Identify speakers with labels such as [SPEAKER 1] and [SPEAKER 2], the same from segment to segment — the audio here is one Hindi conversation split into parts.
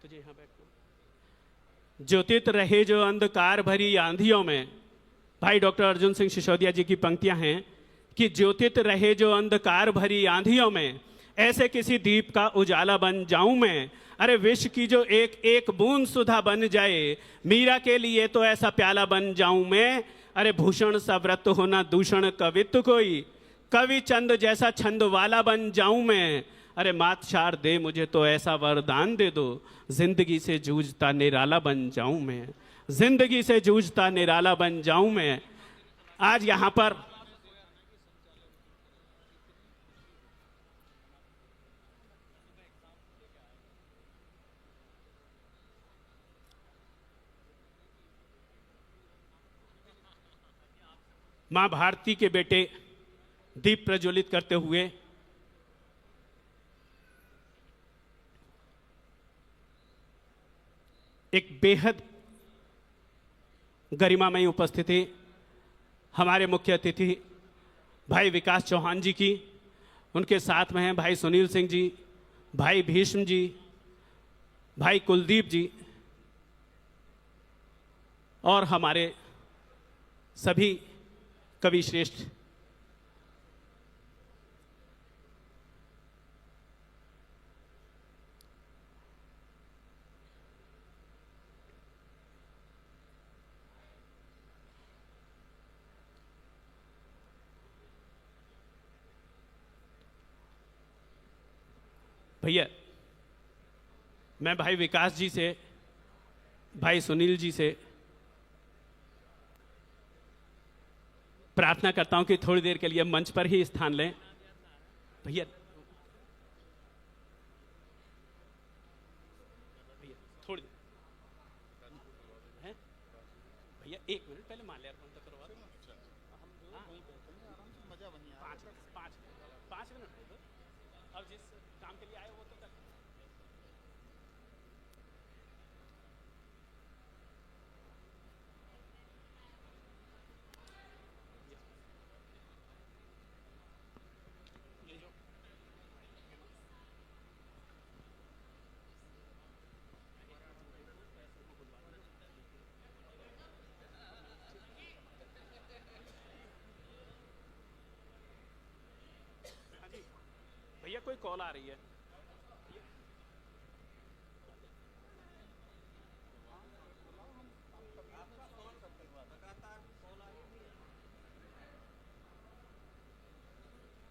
[SPEAKER 1] तुझे यहाँ बैठना। ज्योतित रहे जो अंधकार भरी आंधियों में, भाई डॉक्टर अर्जुन सिंह सिसोदिया जी की पंक्तियां हैं कि ज्योतित रहे जो अंधकार भरी आंधियों में, ऐसे किसी दीप का उजाला बन जाऊं मैं। अरे विश्व की जो एक एक बूंद सुधा बन जाए, मीरा के लिए तो ऐसा प्याला बन जाऊं मैं। अरे भूषण सा व्रत होना दूषण कवित्व कोई, कवि चंद जैसा छंद वाला बन जाऊं मैं। अरे मात शार दे मुझे तो ऐसा वरदान दे दो, जिंदगी से जूझता निराला बन जाऊं मैं, जिंदगी से जूझता निराला बन जाऊं मैं। आज यहां पर मां भारती के बेटे दीप प्रज्वलित करते हुए एक बेहद गरिमामयी उपस्थिति हमारे मुख्य अतिथि भाई विकास चौहान जी की, उनके साथ में हैं भाई सुनील सिंह जी, भाई भीष्म जी, भाई कुलदीप जी और हमारे सभी कवि श्रेष्ठ। भैया मैं भाई विकास जी से, भाई सुनील जी से प्रार्थना करता हूं कि थोड़ी देर के लिए मंच पर ही स्थान लें। भैया थोड़ी देर, भैया 1 मिनट पहले माल्यार्पण तो करवा दो। 5 मिनट दे दो, अब जिस काम के लिए आए वो तो कर। भैया कोई कॉल आ रही है।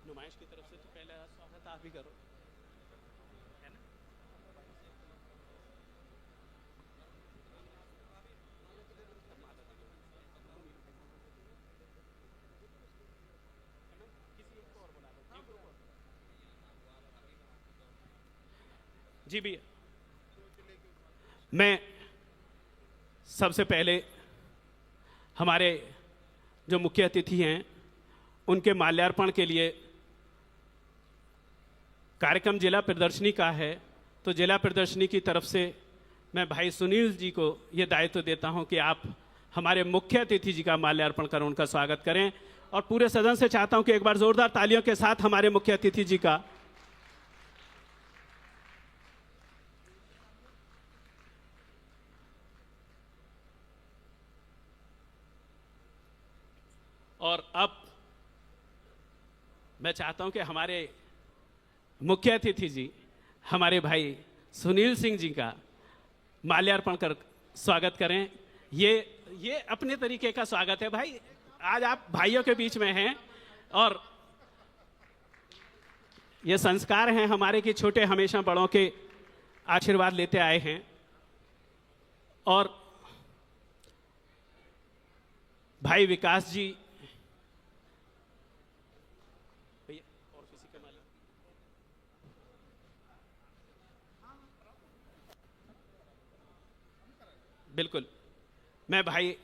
[SPEAKER 1] नुमाइश की तरफ से तो पहले स्वागत आप ही करो, है ना? किसी एक को और बुला लो। जी भैया, मैं सबसे पहले हमारे जो मुख्य अतिथि हैं उनके माल्यार्पण के लिए, कार्यक्रम जिला प्रदर्शनी का है तो जिला प्रदर्शनी की तरफ से मैं भाई सुनील जी को यह दायित्व देता हूं कि आप हमारे मुख्य अतिथि जी का माल्यार्पण कर उनका स्वागत करें। और पूरे सदन से चाहता हूं कि एक बार जोरदार तालियों के साथ हमारे मुख्य अतिथि जी का और अब मैं चाहता हूं कि हमारे मुख्य अतिथि जी हमारे भाई सुनील सिंह जी का माल्यार्पण कर स्वागत करें। ये अपने तरीके का स्वागत है भाई, आज आप भाइयों के बीच में हैं और ये संस्कार हैं हमारे कि छोटे हमेशा बड़ों के आशीर्वाद लेते आए हैं। और भाई विकास जी, और किसी का मालूम? बिल्कुल, मैं भाई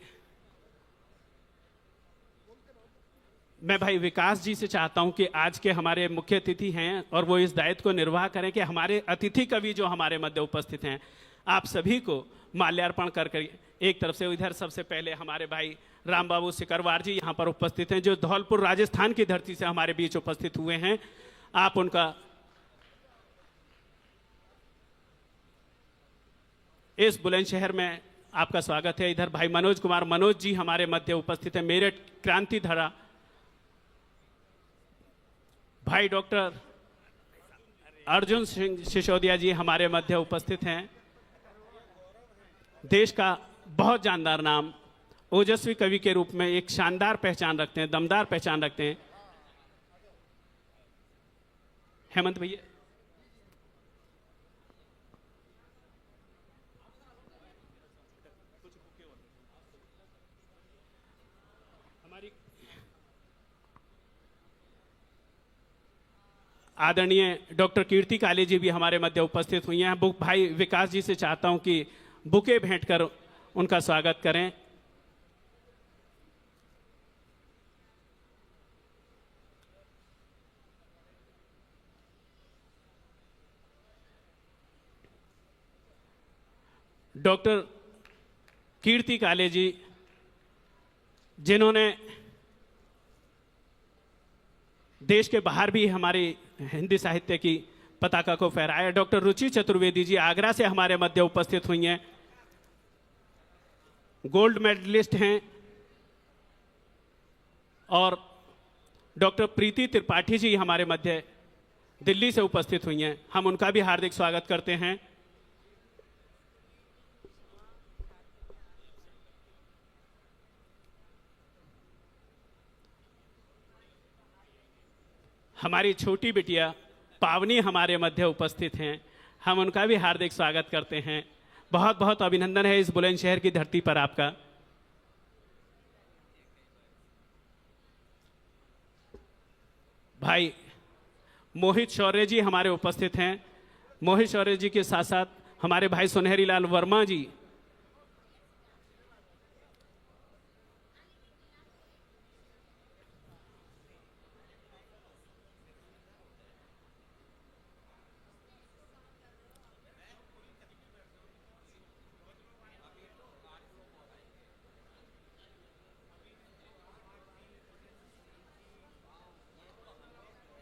[SPEAKER 1] विकास जी से चाहता हूं कि आज के हमारे मुख्य अतिथि हैं और वो इस दायित्व को निर्वाह करें कि हमारे अतिथि कवि जो हमारे मध्य उपस्थित हैं, आप सभी को माल्यार्पण कर एक तरफ से इधर सबसे पहले हमारे भाई राम बाबू सिकरवार जी यहाँ पर उपस्थित हैं, जो धौलपुर राजस्थान की धरती से हमारे बीच उपस्थित हुए हैं। आप उनका इस बुलंदशहर में आपका स्वागत है। इधर भाई मनोज कुमार मनोज जी हमारे मध्य उपस्थित हैं। मेरठ क्रांति धारा भाई डॉक्टर अर्जुन सिंह सिसोदिया जी हमारे मध्य उपस्थित हैं। देश का बहुत जानदार नाम, ओजस्वी कवि के रूप में एक शानदार पहचान रखते हैं, दमदार पहचान रखते हैं। हेमंत भैया, हमारी आदरणीय डॉक्टर कीर्ति काले जी भी हमारे मध्य उपस्थित हुई हैं। भाई विकास जी से चाहता हूं कि बुके भेंट कर उनका स्वागत करें। डॉक्टर कीर्ति काले जी जिन्होंने देश के बाहर भी हमारी हिंदी साहित्य की पताका को फहराया। डॉक्टर रुचि चतुर्वेदी जी आगरा से हमारे मध्य उपस्थित हुई हैं, गोल्ड मेडलिस्ट हैं। और डॉक्टर प्रीति त्रिपाठी जी हमारे मध्य दिल्ली से उपस्थित हुई हैं, हम उनका भी हार्दिक स्वागत करते हैं। हमारी छोटी बिटिया पावनी हमारे मध्य उपस्थित हैं, हम उनका भी हार्दिक स्वागत करते हैं। बहुत बहुत अभिनंदन है इस बुलंदशहर की धरती पर आपका। भाई मोहित शौर्य जी हमारे उपस्थित हैं। मोहित शौर्य जी के साथ साथ हमारे भाई सुनहरी लाल वर्मा जी,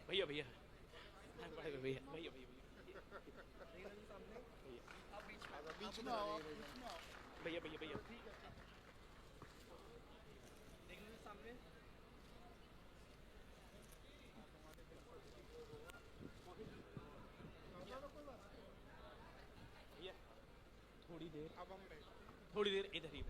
[SPEAKER 1] भैया भैया भैया भैया भैया भैया भैया भैया थोड़ी देर इधर ही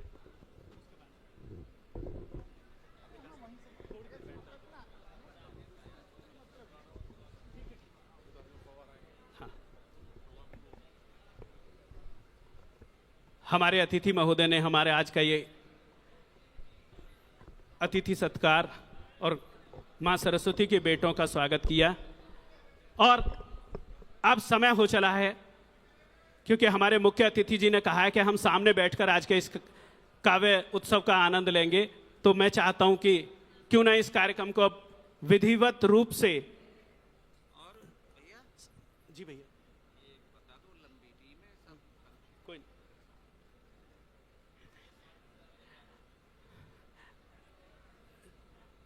[SPEAKER 1] हमारे अतिथि महोदय ने हमारे आज का ये अतिथि सत्कार और मां सरस्वती के बेटों का स्वागत किया। और अब समय हो चला है, क्योंकि हमारे मुख्य अतिथि जी ने कहा है कि हम सामने बैठकर आज के इस काव्य उत्सव का आनंद लेंगे। तो मैं चाहता हूं कि क्यों ना इस कार्यक्रम को अब विधिवत रूप से, और भैया जी भैया ये बता दो लंबी टीम है सब, कोई नहीं।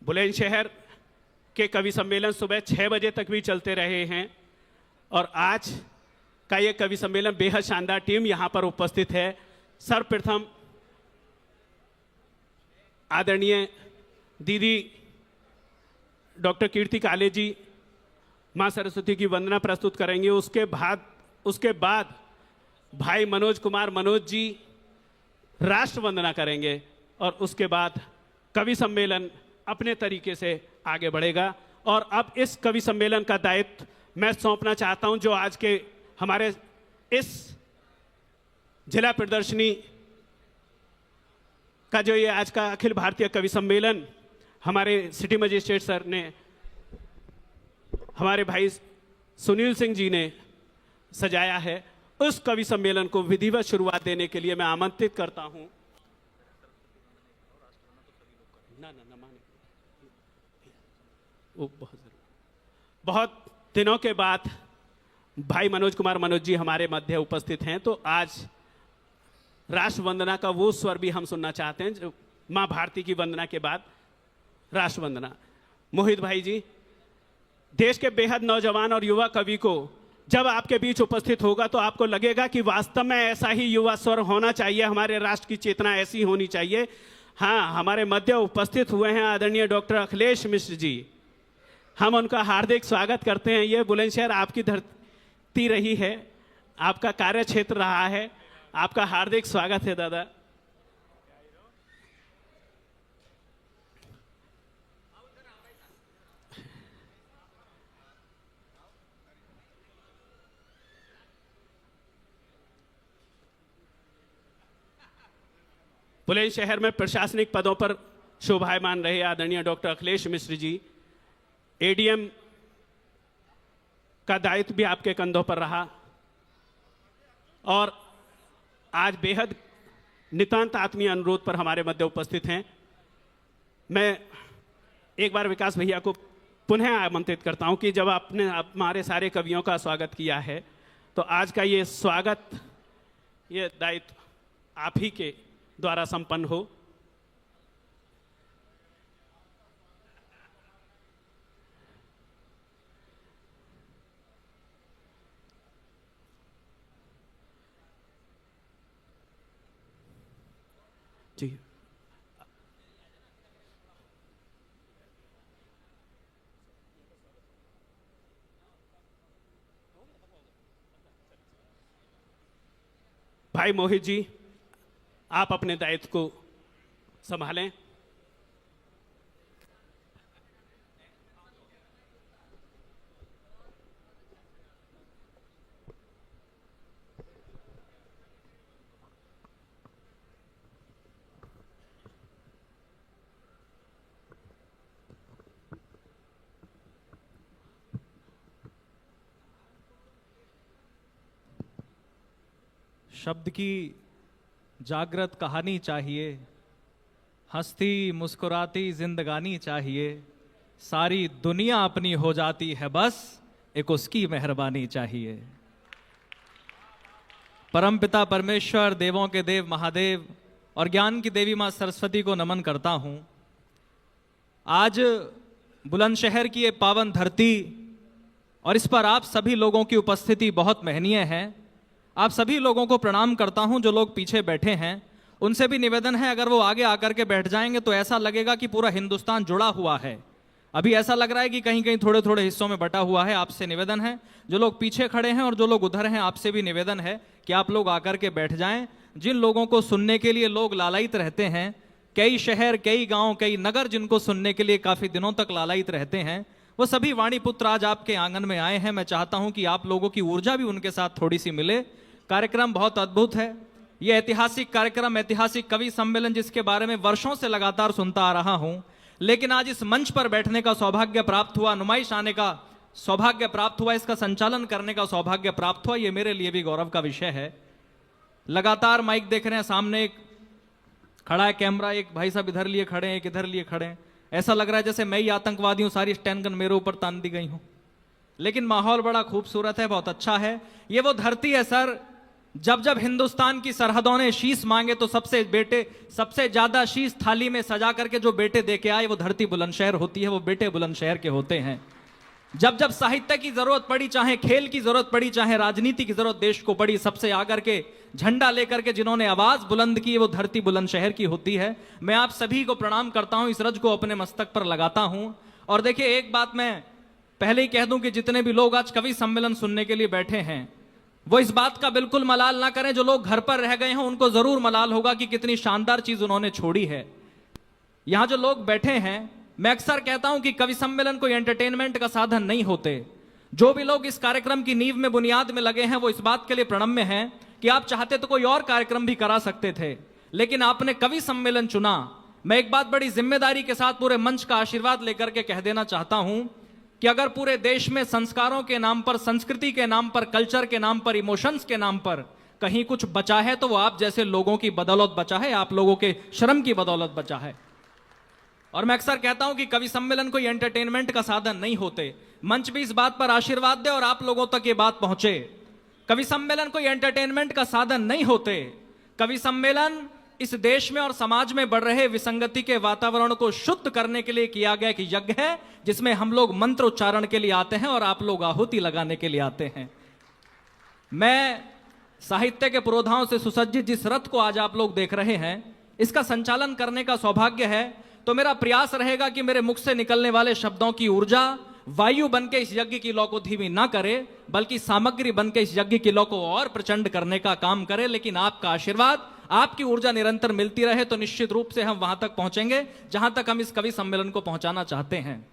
[SPEAKER 1] बुलंदशहर के कवि सम्मेलन सुबह 6 बजे तक भी चलते रहे हैं और आज का ये कवि सम्मेलन बेहद शानदार टीम यहां पर उपस्थित है। सर्वप्रथम आदरणीय दीदी डॉक्टर कीर्ति काले जी मां सरस्वती की वंदना प्रस्तुत करेंगे। उसके बाद भाई मनोज कुमार मनोज जी राष्ट्र वंदना करेंगे और उसके बाद कवि सम्मेलन अपने तरीके से आगे बढ़ेगा। और अब इस कवि सम्मेलन का दायित्व मैं सौंपना चाहता हूं जो आज के हमारे इस जिला प्रदर्शनी का जो ये आज का अखिल भारतीय कवि सम्मेलन हमारे सिटी मजिस्ट्रेट सर ने, हमारे भाई सुनील सिंह जी ने सजाया है, उस कवि सम्मेलन को विधिवत शुरुआत देने के लिए मैं आमंत्रित करता हूं। ना ना ना माने वो बहुत दिनों के बाद भाई मनोज कुमार मनोज जी हमारे मध्य उपस्थित हैं, तो आज राष्ट्र वंदना का वो स्वर भी हम सुनना चाहते हैं जो मां भारती की वंदना के बाद राष्ट्र वंदना। मोहित भाई जी, देश के बेहद नौजवान और युवा कवि को जब आपके बीच उपस्थित होगा तो आपको लगेगा कि वास्तव में ऐसा ही युवा स्वर होना चाहिए, हमारे राष्ट्र की चेतना ऐसी होनी चाहिए। हाँ, हमारे मध्य उपस्थित हुए हैं आदरणीय डॉक्टर अखिलेश मिश्र जी। हम उनका हार्दिक स्वागत करते हैं। ये बुलंदशहर आपकी धरती रही है, आपका कार्य क्षेत्र रहा है। आपका हार्दिक स्वागत है दादा। बुलंदशहर में प्रशासनिक पदों पर शोभायमान रहे आदरणीय डॉक्टर अखिलेश मिश्र जी। एडीएम का दायित्व भी आपके कंधों पर रहा और आज बेहद नितांत आत्मीय अनुरोध पर हमारे मध्य उपस्थित हैं। मैं एक बार विकास भैया को पुनः आमंत्रित करता हूं कि जब आपने हमारे सारे कवियों का स्वागत किया है तो आज का ये स्वागत, ये दायित्व आप ही के द्वारा संपन्न हो। जी, भाई मोहित जी, आप अपने दायित्व को संभालें।
[SPEAKER 2] शब्द की जागृत कहानी चाहिए, हंसती मुस्कुराती जिंदगानी चाहिए, सारी दुनिया अपनी हो जाती है, बस एक उसकी मेहरबानी चाहिए। परमपिता परमेश्वर, देवों के देव महादेव और ज्ञान की देवी मां सरस्वती को नमन करता हूं। आज बुलंदशहर की ये पावन धरती और इस पर आप सभी लोगों की उपस्थिति बहुत महनीय है। आप सभी लोगों को प्रणाम करता हूं। जो लोग पीछे बैठे हैं उनसे भी निवेदन है, अगर वो आगे आकर के बैठ जाएंगे तो ऐसा लगेगा कि पूरा हिंदुस्तान जुड़ा हुआ है। अभी ऐसा लग रहा है कि कहीं कहीं थोड़े थोड़े हिस्सों में बटा हुआ है। आपसे निवेदन है, जो लोग पीछे खड़े हैं और जो लोग उधर हैं, आपसे भी निवेदन है कि आप लोग आकर के बैठ जाएं। जिन लोगों को सुनने के लिए लोग लालायित रहते हैं, कई शहर, कई गांव, कई नगर जिनको सुनने के लिए काफी दिनों तक लालायित रहते हैं, वो सभी वाणी पुत्र आज आपके आंगन में आए हैं। मैं चाहता हूं कि आप लोगों की ऊर्जा भी उनके साथ थोड़ी सी मिले। कार्यक्रम बहुत अद्भुत है। यह ऐतिहासिक कार्यक्रम, ऐतिहासिक कवि सम्मेलन, जिसके बारे में वर्षों से लगातार सुनता आ रहा हूं, लेकिन आज इस मंच पर बैठने का सौभाग्य प्राप्त हुआ, नुमाइश आने का सौभाग्य प्राप्त हुआ, इसका संचालन करने का सौभाग्य प्राप्त हुआ। ये मेरे लिए भी गौरव का विषय है। लगातार माइक देख रहे हैं, सामने एक खड़ा है कैमरा, एक भाई साहब इधर लिए खड़े हैं, एक इधर लिए खड़े हैं। ऐसा लग रहा है जैसे मैं ही आतंकवादी हूं, सारी स्टैंड गन मेरे ऊपर तान दी गई हूं। लेकिन माहौल बड़ा खूबसूरत है, बहुत अच्छा है। ये वो धरती है सर, जब जब हिंदुस्तान की सरहदों ने शीश मांगे तो सबसे ज्यादा शीश थाली में सजा करके जो बेटे दे के आए वो धरती बुलंदशहर होती है, वो बेटे बुलंदशहर के होते हैं। जब जब साहित्य की जरूरत पड़ी, चाहे खेल की जरूरत पड़ी, चाहे राजनीति की जरूरत देश को पड़ी, सबसे आकर के झंडा लेकर के जिन्होंने आवाज बुलंद की, वो धरती बुलंदशहर की होती है। मैं आप सभी को प्रणाम करता हूं, इस रज को अपने मस्तक पर लगाता हूं। और देखिए, एक बात मैं पहले ही कह दूं कि जितने भी लोग आज कवि सम्मेलन सुनने के लिए बैठे हैं, वो इस बात का बिल्कुल मलाल ना करें। जो लोग घर पर रह गए हैं उनको जरूर मलाल होगा कि कितनी शानदार चीज उन्होंने छोड़ी है। यहां जो लोग बैठे हैं, मैं अक्सर कहता हूं कि कवि सम्मेलन कोई एंटरटेनमेंट का साधन नहीं होते। जो भी लोग इस कार्यक्रम की नींव में, बुनियाद में लगे हैं, वो इस बात के लिए प्रणम्य हैं कि आप चाहते तो कोई और कार्यक्रम भी करा सकते थे, लेकिन आपने कवि सम्मेलन चुना। मैं एक बात बड़ी जिम्मेदारी के साथ पूरे मंच का आशीर्वाद लेकर के कह देना चाहता हूं कि अगर पूरे देश में संस्कारों के नाम पर, संस्कृति के नाम पर, कल्चर के नाम पर, इमोशंस के नाम पर कहीं कुछ बचा है तो वो आप जैसे लोगों की बदौलत बचा है, आप लोगों के श्रम की बदौलत बचा है। और मैं अक्सर कहता हूं कि कवि सम्मेलन कोई एंटरटेनमेंट का साधन नहीं होते। मंच भी इस बात पर आशीर्वाद दे और आप लोगों तक ये बात पहुंचे। कवि सम्मेलन कोई एंटरटेनमेंट का साधन नहीं होते। कवि सम्मेलन इस देश में और समाज में बढ़ रहे विसंगति के वातावरण को शुद्ध करने के लिए किया गया एक यज्ञ है, जिसमें हम लोग मंत्र उच्चारण के लिए आते हैं और आप लोग आहुति लगाने के लिए आते हैं। मैं साहित्य के पुरोधाओं से सुसज्जित जिस रथ को आज आप लोग देख रहे हैं, इसका संचालन करने का सौभाग्य है, तो मेरा प्रयास रहेगा कि मेरे मुख से निकलने वाले शब्दों की ऊर्जा वायु बन के इस यज्ञ की लौ को धीमी ना करे, बल्कि सामग्री बन के इस यज्ञ की लौ को और प्रचंड करने का काम करे। लेकिन आपका आशीर्वाद, आपकी ऊर्जा निरंतर मिलती रहे तो निश्चित रूप से हम वहां तक पहुंचेंगे जहां तक हम इस कवि सम्मेलन को पहुंचाना चाहते हैं।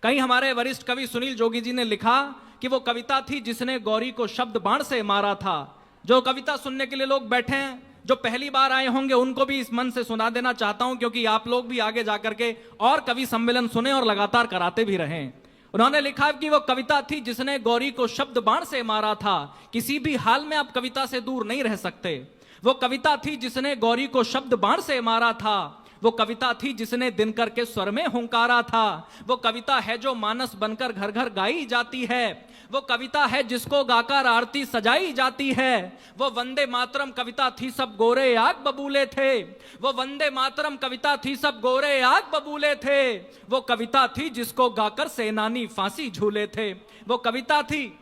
[SPEAKER 2] कहीं हमारे वरिष्ठ कवि सुनील जोगी जी ने लिखा कि वो कविता थी जिसने गौरी को शब्द बाण से मारा था। जो कविता सुनने के लिए लोग बैठे हैं, जो पहली बार आए होंगे, उनको भी इस मन से सुना देना चाहता हूं, क्योंकि आप लोग भी आगे जाकर के और कवि सम्मेलन सुने और लगातार कराते भी रहें। उन्होंने लिखा कि वो कविता थी जिसने गौरी को शब्द बाण से मारा था, किसी भी हाल में आप कविता से दूर नहीं रह सकते। वो कविता थी जिसने गौरी को शब्द बाण से मारा था, वो कविता थी जिसने दिनकर के स्वर में हुंकारा था। वो कविता है जो मानस बनकर घर घर गाई जाती है, वो कविता है जिसको गाकर आरती सजाई जाती है। वो वंदे मातरम कविता थी सब गोरे आग बबूले थे, वो वंदे मातरम कविता थी सब गोरे आग बबूले थे। वो कविता थी जिसको गाकर सेनानी फांसी झूले थे, वो कविता थी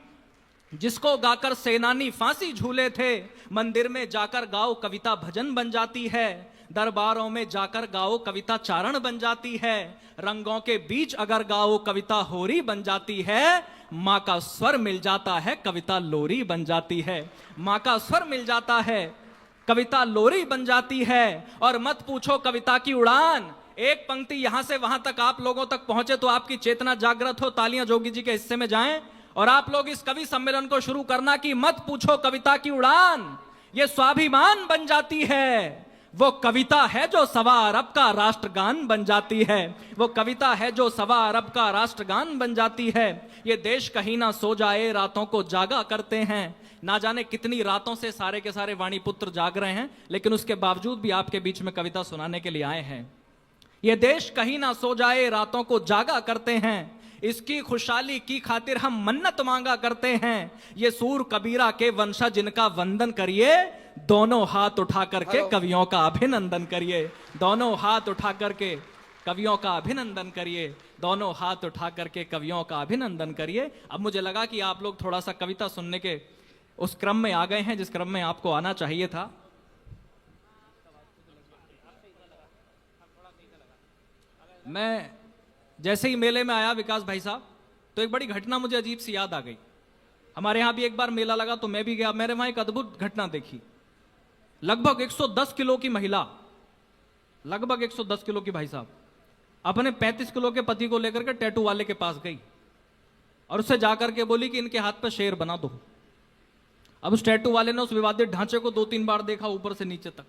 [SPEAKER 2] जिसको गाकर सेनानी फांसी झूले थे। मंदिर में जाकर गाओ कविता भजन बन जाती है, दरबारों में जाकर गाओ कविता चारण बन जाती है। रंगों के बीच अगर गाओ कविता होरी बन जाती है, माँ का स्वर मिल जाता है कविता लोरी बन जाती है। माँ का स्वर मिल जाता है कविता लोरी बन जाती है। और मत पूछो कविता की उड़ान, एक पंक्ति यहां से वहां तक आप लोगों तक पहुंचे तो आपकी चेतना जागृत हो, तालियां जोगी जी के हिस्से में जाएं और आप लोग इस कवि सम्मेलन को शुरू करना कि मत पूछो कविता की उड़ान, ये स्वाभिमान बन जाती है। वो कविता है जो सवा अरब का राष्ट्रगान बन जाती है, वो कविता है जो सवा अरब का राष्ट्रगान बन जाती है। ये देश कहीं ना सो जाए रातों को जागा करते हैं। ना जाने कितनी रातों से सारे के सारे वाणी पुत्र जाग रहे हैं, लेकिन उसके बावजूद भी आपके बीच में कविता सुनाने के लिए आए हैं। ये देश कहीं ना सो जाए रातों को जागा करते हैं, इसकी खुशहाली की खातिर हम मन्नत मांगा करते हैं। ये सूर कबीरा के वंशज जिनका वंदन करिए, दोनों हाथ उठा करके कवियों का अभिनंदन करिए। दोनों हाथ उठा करके कवियों का अभिनंदन करिए, दोनों हाथ उठा करके कवियों का अभिनंदन करिए। अब मुझे लगा कि आप लोग थोड़ा सा कविता सुनने के उस क्रम में आ गए हैं जिस क्रम में आपको आना चाहिए था। मैं जैसे ही मेले में आया विकास भाई साहब, तो एक बड़ी घटना मुझे अजीब सी याद आ गई। हमारे यहां भी एक बार मेला लगा तो मैं भी गया। मेरे वहां एक अद्भुत घटना देखी। लगभग 110 किलो की महिला, लगभग 110 किलो की भाई साहब, अपने 35 किलो के पति को लेकर के टैटू वाले के पास गई और उससे जाकर के बोली कि इनके हाथ पर शेर बना दो। अब उस टैटू वाले ने उस विवादित ढांचे को 2-3 बार देखा ऊपर से नीचे तक,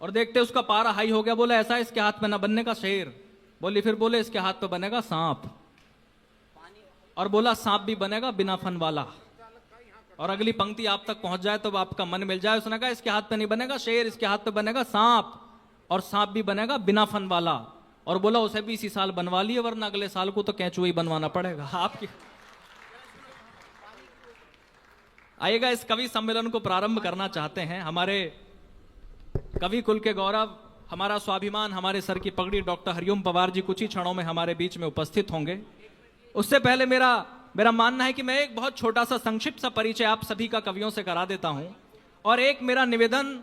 [SPEAKER 2] और देखते उसका पारा हाई हो गया। बोला ऐसा इसके हाथ में ना बनने का शेर। बोली फिर बोले इसके हाथ पे बनेगा सांप, और बोला सांप भी बनेगा बिना फन वाला। और अगली पंक्ति आप तक पहुंच जाए तो आपका मन मिल जाए। उसने कहा इसके हाथ पे नहीं बनेगा शेर, इसके हाथ पे बनेगा सांप, और सांप भी बनेगा बिना फन वाला। और बोला उसे भी इसी साल बनवा लिए, वरना अगले साल को तो कैंचू ही बनवाना पड़ेगा आपकी। आइएगा, इस कवि सम्मेलन को प्रारंभ करना चाहते हैं। हमारे कवि कुल के गौरव, हमारा स्वाभिमान, हमारे सर की पगड़ी डॉक्टर हरिओम पवार जी कुछ ही क्षणों में हमारे बीच में उपस्थित होंगे। उससे पहले मेरा मानना है कि मैं एक बहुत छोटा सा संक्षिप्त सा परिचय आप सभी का कवियों से करा देता हूं। और एक मेरा निवेदन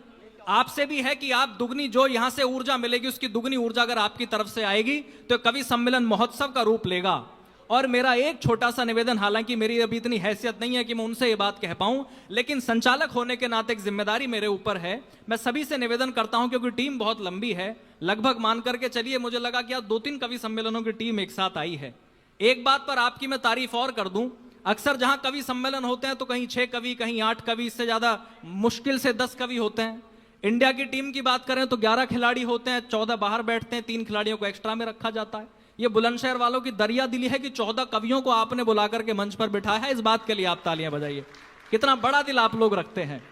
[SPEAKER 2] आपसे भी है कि आप दुगनी जो यहां से ऊर्जा मिलेगी, उसकी दुगनी ऊर्जा अगर आपकी तरफ से आएगी तो कवि सम्मेलन महोत्सव का रूप लेगा। और मेरा एक छोटा सा निवेदन, हालांकि मेरी अभी इतनी हैसियत नहीं है कि मैं उनसे ये बात कह पाऊं, लेकिन संचालक होने के नाते एक जिम्मेदारी मेरे ऊपर है। मैं सभी से निवेदन करता हूं, क्योंकि टीम बहुत लंबी है, लगभग मान करके चलिए मुझे लगा कि आज 2-3 कवि सम्मेलनों की टीम एक साथ आई है। एक बात पर आपकी मैं तारीफ और कर दूं, अक्सर जहां कवि सम्मेलन होते हैं तो कहीं 6 कवि, कहीं 8 कवि, इससे ज्यादा मुश्किल से 10 कवि होते हैं। इंडिया की टीम की बात करें तो 11 खिलाड़ी होते हैं, 14 बाहर बैठते हैं, 3 खिलाड़ियों को एक्स्ट्रा में रखा जाता है। ये बुलंदशहर वालों की दरिया दिली है कि 14 कवियों को आपने बुलाकर के मंच पर बिठाया है। इस बात के लिए आप तालियां बजाइए, कितना बड़ा दिल आप लोग रखते हैं।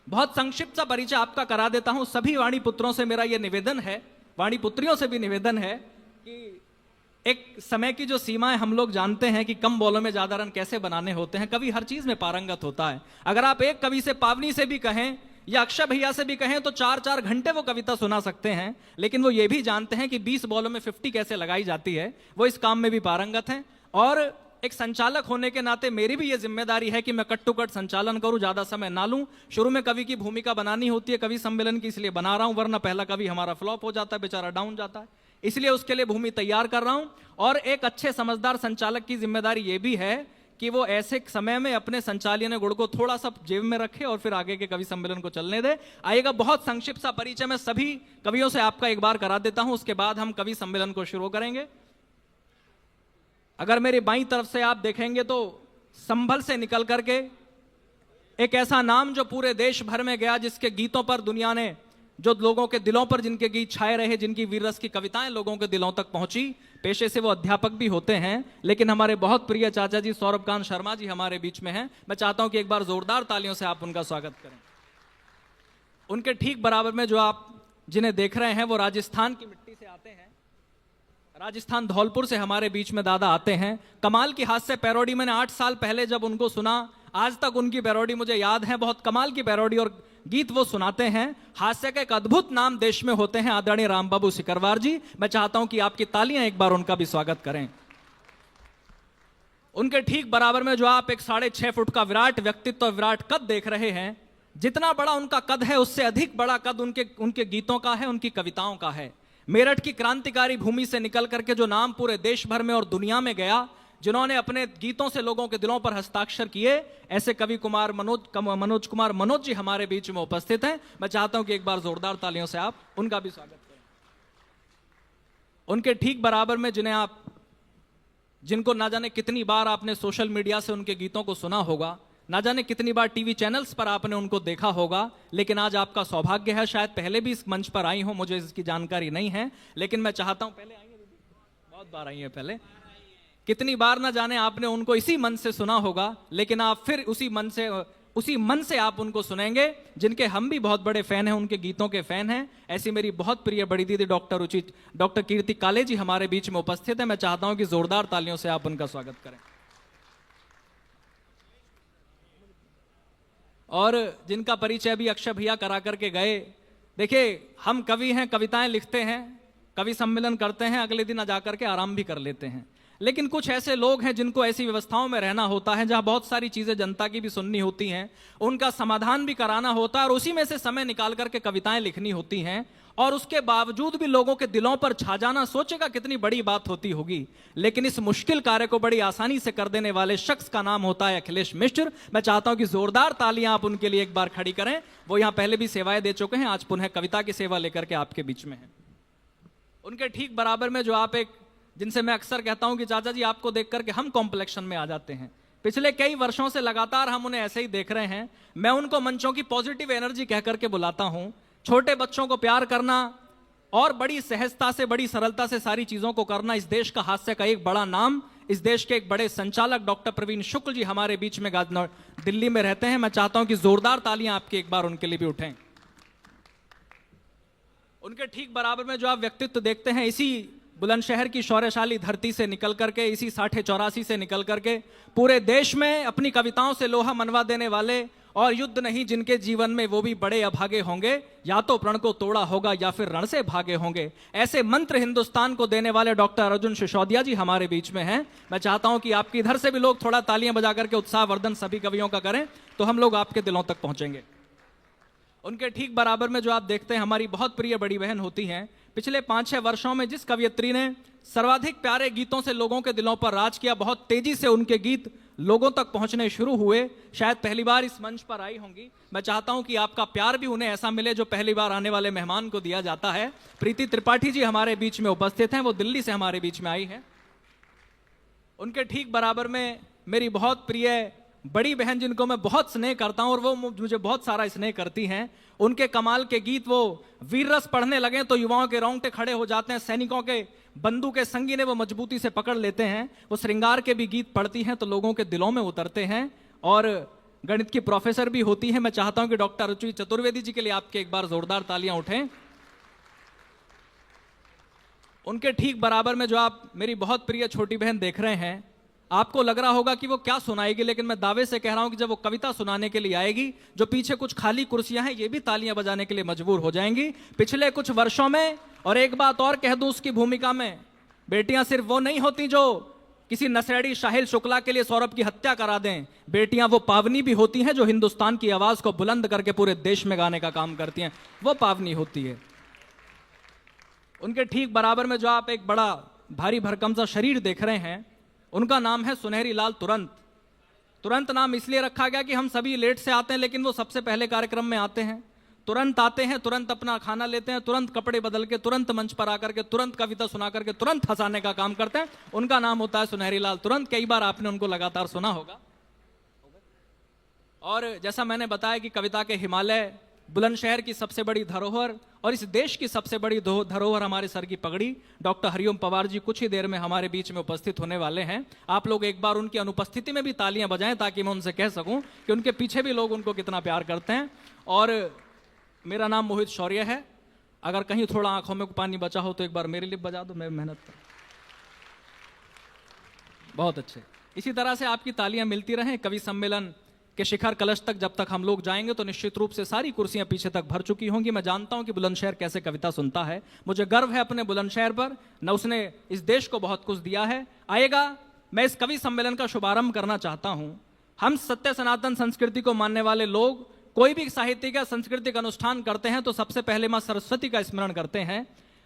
[SPEAKER 2] बहुत संक्षिप्त सा परिचय आपका करा देता हूं। सभी वाणी पुत्रों से मेरा यह निवेदन है, वाणी पुत्रियों से भी निवेदन है कि एक समय की जो सीमाएं हम लोग जानते हैं कि कम बॉलों में ज्यादा रन कैसे बनाने होते हैं। कवि हर चीज में पारंगत होता है। अगर आप एक कवि से, पावनी से भी कहें या अक्षय भैया से भी कहें तो 4-4 घंटे वो कविता सुना सकते हैं, लेकिन वो ये भी जानते हैं कि 20 बॉलों में 50 कैसे लगाई जाती है। वो इस काम में भी पारंगत हैं। और एक संचालक होने के नाते मेरी भी ये जिम्मेदारी है कि मैं कट टू कट संचालन करूं, ज्यादा समय ना लूं। शुरू में कवि की भूमिका बनानी होती है कवि सम्मेलन की, इसलिए बना रहा हूं, वरना पहला कवि हमारा फ्लॉप हो जाता है, बेचारा डाउन जाता है, इसलिए उसके लिए भूमि तैयार कर रहा हूं। और एक अच्छे समझदार संचालक की जिम्मेदारी ये भी है कि वो ऐसे समय में अपने संचालनीय गुण को थोड़ा सा जेब में रखे और फिर आगे के कवि सम्मेलन को चलने दे। आइएगा, बहुत संक्षिप्त सा परिचय मैं सभी कवियों से आपका एक बार करा देता हूं, उसके बाद हम कवि सम्मेलन को शुरू करेंगे। अगर मेरी बाईं तरफ से आप देखेंगे तो संभल से निकल करके एक ऐसा नाम जो पूरे देश भर में गया, जिसके गीतों पर दुनिया ने, जो लोगों के दिलों पर जिनके गीत छाए रहे, जिनकी वीर रस की कविताएं लोगों के दिलों तक पहुंची। पेशे से वो अध्यापक भी होते हैं, लेकिन हमारे बहुत प्रिय चाचा जी सौरभकांत शर्मा जी हमारे बीच में हैं। मैं चाहता हूं कि एक बार जोरदार तालियों से आप उनका स्वागत करें। उनके ठीक बराबर में जो आप जिन्हें देख रहे हैं वो राजस्थान की मिट्टी से आते हैं, राजस्थान धौलपुर से हमारे बीच में दादा आते हैं। कमाल की हास्य पैरोडी मैंने 8 साल पहले जब उनको सुना, आज तक उनकी पैरोडी मुझे याद है। बहुत कमाल की पैरोडी और गीत वो सुनाते हैं। हास्य का एक अद्भुत नाम देश में होते हैं आदरणीय रामबाबू सिकरवार जी। मैं चाहता हूं कि आपकी तालियां एक बार उनका भी स्वागत करें। उनके ठीक बराबर में जो आप एक 6.5 फुट का विराट व्यक्तित्व, विराट कद देख रहे हैं, जितना बड़ा उनका कद है उससे अधिक बड़ा कद उनके गीतों का है, उनकी कविताओं का है। मेरठ की क्रांतिकारी भूमि से निकल करके जो नाम पूरे देश भर में और दुनिया में गया, जिन्होंने अपने गीतों से लोगों के दिलों पर हस्ताक्षर किए, ऐसे कवि कुमार मनोज जी हमारे बीच में उपस्थित हैं। मैं चाहता हूं कि एक बार जोरदार तालियों से आप उनका भी स्वागत करें। उनके ठीक बराबर में जिनको ना जाने कितनी बार आपने सोशल मीडिया से उनके गीतों को सुना होगा, ना जाने कितनी बार टीवी चैनल्स पर आपने उनको देखा होगा, लेकिन आज आपका सौभाग्य है, शायद पहले भी इस मंच पर आई हो, मुझे इसकी जानकारी नहीं है, लेकिन मैं चाहता हूं, पहले आई है, बहुत बार आई है, पहले कितनी बार ना जाने आपने उनको इसी मन से सुना होगा, लेकिन आप फिर उसी मन से आप उनको सुनेंगे, जिनके हम भी बहुत बड़े फैन हैं, उनके गीतों के फैन हैं। ऐसी मेरी बहुत प्रिय बड़ी दीदी डॉक्टर कीर्ति काले जी हमारे बीच में उपस्थित है। मैं चाहता हूं कि जोरदार तालियों से आप उनका स्वागत करें। और जिनका परिचय अभी अक्षय भैया करा करके गए, देखिए हम कवि हैं, कविताएं लिखते हैं, कवि सम्मेलन करते हैं, अगले दिन जाकर के आराम भी कर लेते हैं। लेकिन कुछ ऐसे लोग हैं जिनको ऐसी व्यवस्थाओं में रहना होता है जहां बहुत सारी चीजें जनता की भी सुननी होती हैं, उनका समाधान भी कराना होता है, और उसी में से समय निकाल करके कविताएं लिखनी होती हैं, और उसके बावजूद भी लोगों के दिलों पर छा जाना, सोचेगा कितनी बड़ी बात होती होगी। लेकिन इस मुश्किल कार्य को बड़ी आसानी से कर देने वाले शख्स का नाम होता है अखिलेश मिश्र। मैं चाहता हूं कि जोरदार तालियां आप उनके लिए एक बार खड़ी करें। वो यहां पहले भी सेवाएं दे चुके हैं, आज पुनः कविता की सेवा लेकर के आपके बीच में है। उनके ठीक बराबर में जो आप जिनसे मैं अक्सर कहता हूं कि चाचा जी आपको देख करके हम कॉम्प्लेक्शन में आ जाते हैं, पिछले कई वर्षों से लगातार हम उन्हें ऐसे ही देख रहे हैं। मैं उनको मंचों की पॉजिटिव एनर्जी कह करके बुलाता हूं। छोटे बच्चों को प्यार करना और बड़ी सहजता से, बड़ी सरलता से सारी चीजों को करना, इस देश का हास्य का एक बड़ा नाम, इस देश के एक बड़े संचालक डॉक्टर प्रवीण शुक्ल जी हमारे बीच में दिल्ली में रहते हैं। मैं चाहता हूं कि जोरदार तालियां आपकी एक बार उनके लिए भी उठें। उनके ठीक बराबर में जो आप व्यक्तित्व देखते हैं, इसी बुलंदशहर की शौर्यशाली धरती से निकल करके, इसी 84 से निकल करके पूरे देश में अपनी कविताओं से लोहा मनवा देने वाले, और युद्ध नहीं जिनके जीवन में वो भी बड़े अभागे होंगे, या तो प्रण को तोड़ा होगा या फिर रण से भागे होंगे, ऐसे मंत्र हिंदुस्तान को देने वाले डॉक्टर अर्जुन सिसोदिया जी हमारे बीच में हैं। मैं चाहता हूं कि आपकी इधर से भी लोग थोड़ा तालियां बजा करके उत्साहवर्धन सभी कवियों का करें, तो हम लोग आपके दिलों तक पहुंचेंगे। उनके ठीक बराबर में जो आप देखते हैं, हमारी बहुत प्रिय बड़ी बहन होती हैं। पिछले 5-6 वर्षों में जिस कवियत्री ने सर्वाधिक प्यारे गीतों से लोगों के दिलों पर राज किया, बहुत तेजी से उनके गीत लोगों तक पहुंचने शुरू हुए, शायद पहली बार इस मंच पर आई होंगी। मैं चाहता हूं कि आपका प्यार भी उन्हें ऐसा मिले जो पहली बार आने वाले मेहमान को दिया जाता है। प्रीति त्रिपाठी जी हमारे बीच में उपस्थित हैं, वो दिल्ली से हमारे बीच में आई है। उनके ठीक बराबर में मेरी बहुत प्रिय बड़ी बहन, जिनको मैं बहुत स्नेह करता हूं और वो मुझे बहुत सारा स्नेह करती हैं। उनके कमाल के गीत, वो वीर रस पढ़ने लगे तो युवाओं के रोंगटे खड़े हो जाते हैं, सैनिकों के बंदूक के संगी ने वो मजबूती से पकड़ लेते हैं। वो श्रृंगार के भी गीत पढ़ती हैं तो लोगों के दिलों में उतरते हैं, और गणित की प्रोफेसर भी होती है। मैं चाहता हूं कि डॉक्टर रुचि चतुर्वेदी जी के लिए आपके एक बार जोरदार तालियां उठें। उनके ठीक बराबर में जो आप मेरी बहुत प्रिय छोटी बहन देख रहे हैं, आपको लग रहा होगा कि वो क्या सुनाएगी, लेकिन मैं दावे से कह रहा हूं कि जब वो कविता सुनाने के लिए आएगी, जो पीछे कुछ खाली कुर्सियां हैं ये भी तालियां बजाने के लिए मजबूर हो जाएंगी। पिछले कुछ वर्षों में, और एक बात और कह दूं उसकी भूमिका में, बेटियां सिर्फ वो नहीं होती जो किसी नशेड़ी शाहिल शुक्ला के लिए सौरभ की हत्या करा दें। बेटियां वो पावनी भी होती हैं जो हिंदुस्तान की आवाज को बुलंद करके पूरे देश में गाने का काम करती हैं, वो पावनी होती है। उनके ठीक बराबर में जो आप एक बड़ा भारी भरकम सा शरीर देख रहे हैं, उनका नाम है सुनहरी लाल तुरंत। तुरंत नाम इसलिए रखा गया कि हम सभी लेट से आते हैं, लेकिन वो सबसे पहले कार्यक्रम में आते हैं, तुरंत आते हैं, तुरंत अपना खाना लेते हैं, तुरंत कपड़े बदल के तुरंत मंच पर आकर के तुरंत कविता सुना करके तुरंत हंसाने का काम करते हैं। उनका नाम होता है सुनहरी लाल तुरंत। कई बार आपने उनको लगातार सुना होगा। और जैसा मैंने बताया कि कविता के हिमालय, बुलंदशहर की सबसे बड़ी धरोहर और इस देश की सबसे बड़ी धरोहर हमारे सर की पगड़ी, डॉक्टर हरिओम पवार जी कुछ ही देर में हमारे बीच में उपस्थित होने वाले हैं। आप लोग एक बार उनकी अनुपस्थिति में भी तालियां बजाएं ताकि मैं उनसे कह सकूं कि उनके पीछे भी लोग उनको कितना प्यार करते हैं। और मेरा नाम मोहित शौर्य है। अगर कहीं थोड़ा आंखों में पानी बचा हो तो एक बार मेरे लिए बजा दो, मैं मेहनत कर। बहुत अच्छे। इसी तरह से आपकी तालियां मिलती रहें। कवि सम्मेलन के शिखर कलश तक जब तक हम लोग जाएंगे तो निश्चित रूप से सारी कुर्सियां पीछे तक भर चुकी होंगी। मैं जानता हूं कि बुलंदशहर कैसे कविता सुनता है। मुझे गर्व है अपने बुलंदशहर पर, न उसने इस देश को बहुत कुछ दिया है। आएगा, मैं इस कवि सम्मेलन का शुभारंभ करना चाहता हूं। हम सत्य सनातन संस्कृति को मानने वाले लोग कोई भी साहित्यिक या सांस्कृतिक अनुष्ठान करते हैं तो सबसे पहले मां सरस्वती का स्मरण करते हैं।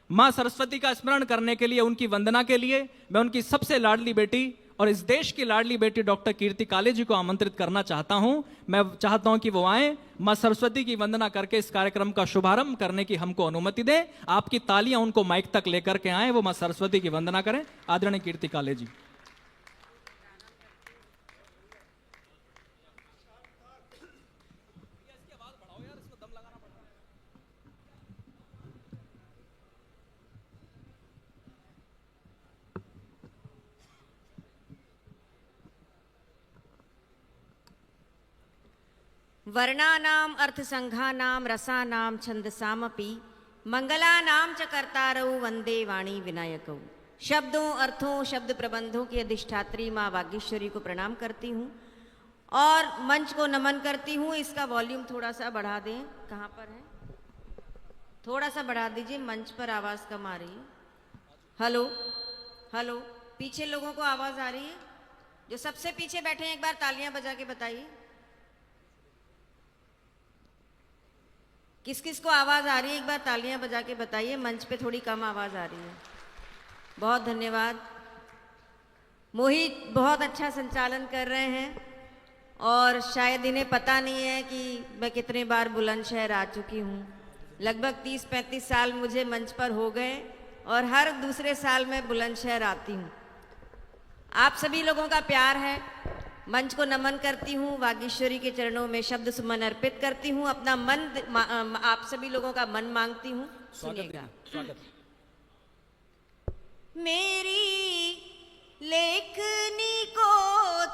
[SPEAKER 2] मां सरस्वती का स्मरण करने के लिए, उनकी वंदना के लिए मैं उनकी सबसे लाडली बेटी और इस देश की लाडली बेटी डॉक्टर कीर्ति काले जी को आमंत्रित करना चाहता हूं। मैं चाहता हूं कि वो आए, मां सरस्वती की वंदना करके इस कार्यक्रम का शुभारंभ करने की हमको अनुमति दें। आपकी तालियां उनको माइक तक लेकर के आए, वो मां सरस्वती की वंदना करें। आदरणीय कीर्ति काले जी।
[SPEAKER 3] वर्णानाम अर्थसंघानाम रसानाम छंदसामपि मंगलानाम च कर्तारौ वंदे वाणी विनायकौ। शब्दों, अर्थों, शब्द प्रबंधों की अधिष्ठात्री माँ वागीश्वरी को प्रणाम करती हूँ और मंच को नमन करती हूँ। इसका वॉल्यूम थोड़ा सा बढ़ा दें। कहाँ पर है? थोड़ा सा बढ़ा दीजिए, मंच पर आवाज़ कम आ रही है। हेलो हेलो, पीछे लोगों को आवाज़ आ रही है? जो सबसे पीछे बैठे हैं एक बार तालियां बजा के बताइए किस किस को आवाज़ आ रही है। एक बार तालियां बजा के बताइए। मंच पे थोड़ी कम आवाज़ आ रही है। बहुत धन्यवाद। मोहित बहुत अच्छा संचालन कर रहे हैं और शायद इन्हें पता नहीं है कि मैं कितने बार बुलंदशहर आ चुकी हूँ। लगभग 30-35 साल मुझे मंच पर हो गए और हर दूसरे साल मैं बुलंदशहर आती हूँ। आप सभी लोगों का प्यार है। मंच को नमन करती हूँ, वागीश्वरी के चरणों में शब्द सुमन अर्पित करती हूँ, अपना मन आप सभी लोगों का मन मांगती हूँ। सुनिएगा। मेरी लेखनी को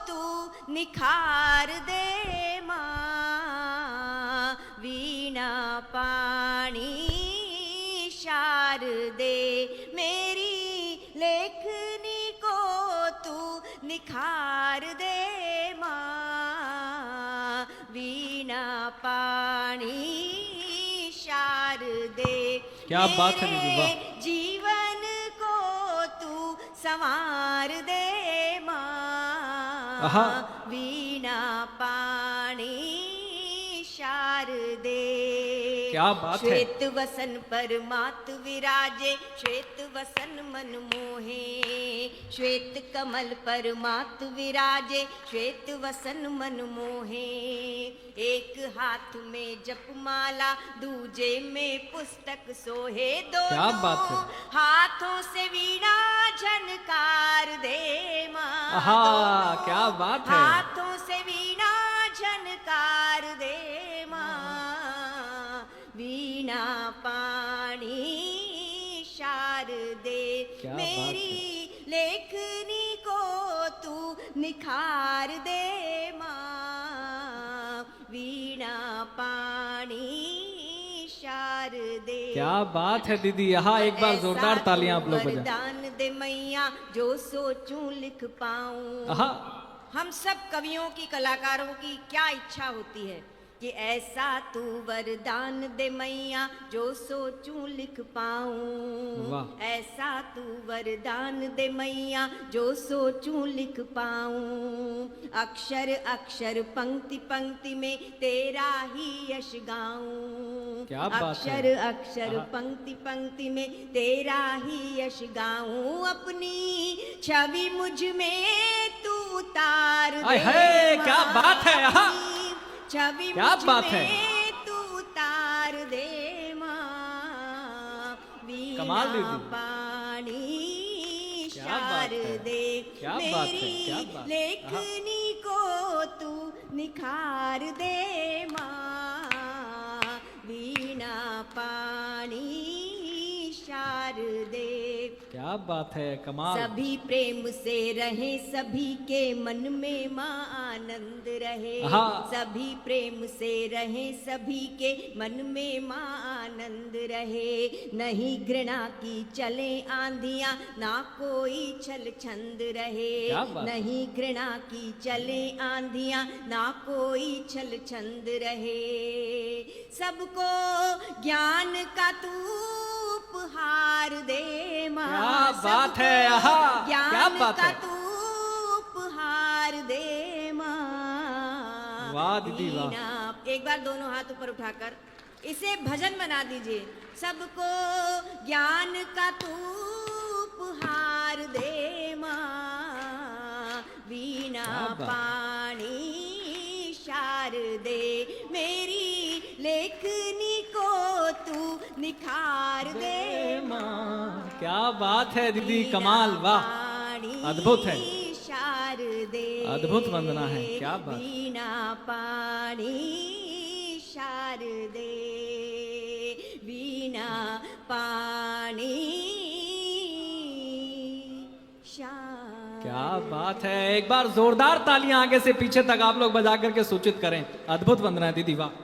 [SPEAKER 3] तू निखार दे माँ, वीणा पाणी शारदे। मेरी लेखनी को तू निखार दे माँ, वीणा पाणी शारदे।
[SPEAKER 2] क्या बात है दीदी, वाह।
[SPEAKER 3] जीवन को तू संवार दे माँ, वीणा पाणी शारदे।
[SPEAKER 2] क्या बात है।
[SPEAKER 3] श्वेत वसन परमात विराजे, श्वेत वसन मन मोहे। श्वेत कमल परमात विराजे, श्वेत वसन मन मोहे। एक हाथ में जपमाला, दूजे में पुस्तक सोहे।
[SPEAKER 2] क्या बात है।
[SPEAKER 3] हाथों से वीणा झनकार दे माँ।
[SPEAKER 2] क्या बात है।
[SPEAKER 3] हाथों से वीणा झनकार दे माँ, वीणा पाणी शारदे। मेरी लेखनी को तू निखार दे माँ, वीणा पाणी शारदे।
[SPEAKER 2] क्या बात है दीदी, यहाँ एक बार जोरदार तालियां आप लोग बजाएं।
[SPEAKER 3] वरदान दे मैया जो सोचूं लिख पाऊं। हम सब कवियों की, कलाकारों की क्या इच्छा होती है कि ऐसा तू वरदान दे मैया जो सोचूं लिख पाऊं।
[SPEAKER 2] वाह।
[SPEAKER 3] ऐसा तू वरदान दे मैया जो सोचूं लिख पाऊं। अक्षर अक्षर पंक्ति पंक्ति में तेरा ही यश गाऊं।
[SPEAKER 2] क्या बात है।
[SPEAKER 3] अक्षर अक्षर पंक्ति पंक्ति में तेरा ही यश गाऊं। अपनी छवि मुझ में तू उतार
[SPEAKER 2] आय
[SPEAKER 3] दे
[SPEAKER 2] हाय,
[SPEAKER 3] माँ।
[SPEAKER 2] क्या बात है। आहा।
[SPEAKER 3] अपनी छवि
[SPEAKER 2] क्या
[SPEAKER 3] मुझ
[SPEAKER 2] बात है।
[SPEAKER 3] में तू उतार दे माँ। वीणा
[SPEAKER 2] कमाल दीदी।
[SPEAKER 3] पानी
[SPEAKER 2] क्या बात है।
[SPEAKER 3] शारदे
[SPEAKER 2] क्या बात है,
[SPEAKER 3] मेरी
[SPEAKER 2] क्या बात है।
[SPEAKER 3] लेखनी को तू निखार दे माँ। वीणा पानी शारदे।
[SPEAKER 2] क्या बात है, कमाल।
[SPEAKER 3] सभी प्रेम से रहे सभी के मन में माँ आनंद रहे।
[SPEAKER 2] हाँ।
[SPEAKER 3] सभी प्रेम से रहे सभी के मन में माँ आनंद रहे। नहीं घृणा की चले आंधियाँ ना कोई छल छंद रहे।
[SPEAKER 2] क्या बात।
[SPEAKER 3] नहीं घृणा की चले आंधियाँ ना कोई छल छंद रहे। सबको ज्ञान का तू उपहार दे माँ।
[SPEAKER 2] क्या बात है।
[SPEAKER 3] सबको
[SPEAKER 2] आहा।
[SPEAKER 3] ज्ञान
[SPEAKER 2] क्या बात
[SPEAKER 3] का
[SPEAKER 2] है।
[SPEAKER 3] तू उपहार दे माँ।
[SPEAKER 2] वाह दीदी, वाह।
[SPEAKER 3] वीणा। एक बार दोनों हाथ ऊपर उठाकर इसे भजन बना दीजिए। सबको ज्ञान का तू उपहार दे माँ। वीणा
[SPEAKER 2] क्या बात।
[SPEAKER 3] पानी शारदे मेरी लेखनी को तू निखार दे माँ।
[SPEAKER 2] क्या बात है दीदी, कमाल। वाह, अद्भुत है।
[SPEAKER 3] शारदे
[SPEAKER 2] अद्भुत वंदना है, क्या बात।
[SPEAKER 3] वीणा पानी शारदे। वीणा पानी शारदे।
[SPEAKER 2] क्या बात है। एक बार जोरदार तालियां आगे से पीछे तक आप लोग बजा करके सूचित करें। अद्भुत वंदना है दीदी, वाह।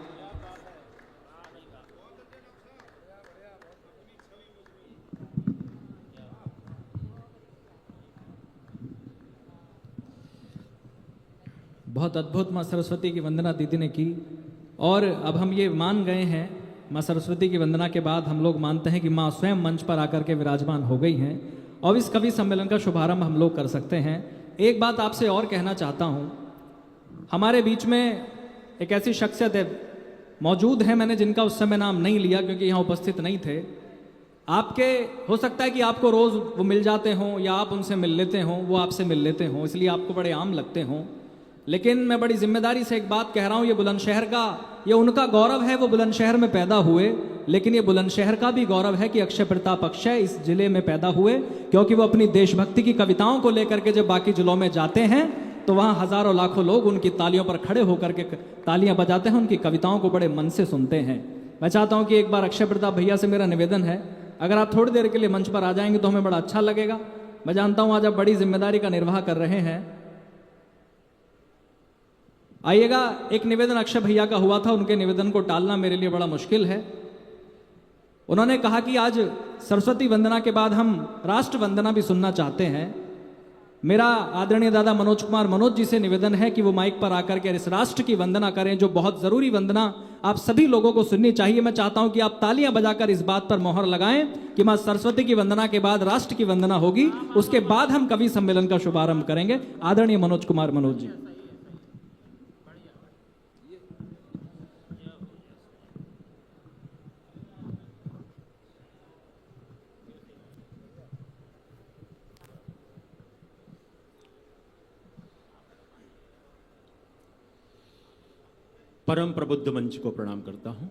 [SPEAKER 2] बहुत अद्भुत माँ सरस्वती की वंदना दीदी ने की। और अब हम ये मान गए हैं, माँ सरस्वती की वंदना के बाद हम लोग मानते हैं कि माँ स्वयं मंच पर आकर के विराजमान हो गई हैं और इस कवि सम्मेलन का शुभारंभ हम लोग कर सकते हैं। एक बात आपसे और कहना चाहता हूँ, हमारे बीच में एक ऐसी शख्सियत है मौजूद है, मैंने जिनका उस समय नाम नहीं लिया क्योंकि यहाँ उपस्थित नहीं थे। आपके हो सकता है कि आपको रोज़ वो मिल जाते हों या आप उनसे मिल लेते हों, वो आपसे मिल लेते हों, इसलिए आपको बड़े आम लगते हों। लेकिन मैं बड़ी जिम्मेदारी से एक बात कह रहा हूँ, ये बुलंदशहर का, ये उनका गौरव है, वो बुलंदशहर में पैदा हुए, लेकिन ये बुलंदशहर का भी गौरव है कि अक्षय प्रताप अक्षय इस जिले में पैदा हुए, क्योंकि वो अपनी देशभक्ति की कविताओं को लेकर के जब बाकी जिलों में जाते हैं तो वहाँ हजारों लाखों लोग उनकी तालियों पर खड़े होकर के तालियां बजाते हैं, उनकी कविताओं को बड़े मन से सुनते हैं। मैं चाहता हूँ कि एक बार अक्षय प्रताप भैया से मेरा निवेदन है, अगर आप थोड़ी देर के लिए मंच पर आ जाएंगे तो हमें बड़ा अच्छा लगेगा। मैं जानता हूँ आज आप बड़ी जिम्मेदारी का निर्वाह कर रहे हैं। आइएगा। एक निवेदन अक्षय भैया का हुआ था, उनके निवेदन को टालना मेरे लिए बड़ा मुश्किल है। उन्होंने कहा कि आज सरस्वती वंदना के बाद हम राष्ट्र वंदना भी सुनना चाहते हैं। मेरा आदरणीय दादा मनोज कुमार मनोज जी से निवेदन है कि वो माइक पर आकर के इस राष्ट्र की वंदना करें, जो बहुत जरूरी वंदना आप सभी लोगों को सुननी चाहिए। मैं चाहता हूं कि आप तालियां बजाकर इस बात पर मोहर लगाएं कि मां सरस्वती की वंदना के बाद राष्ट्र की वंदना होगी, उसके बाद हम कवि सम्मेलन का शुभारंभ करेंगे। आदरणीय मनोज कुमार मनोज जी।
[SPEAKER 1] परम प्रबुद्ध मंच को प्रणाम करता हूं।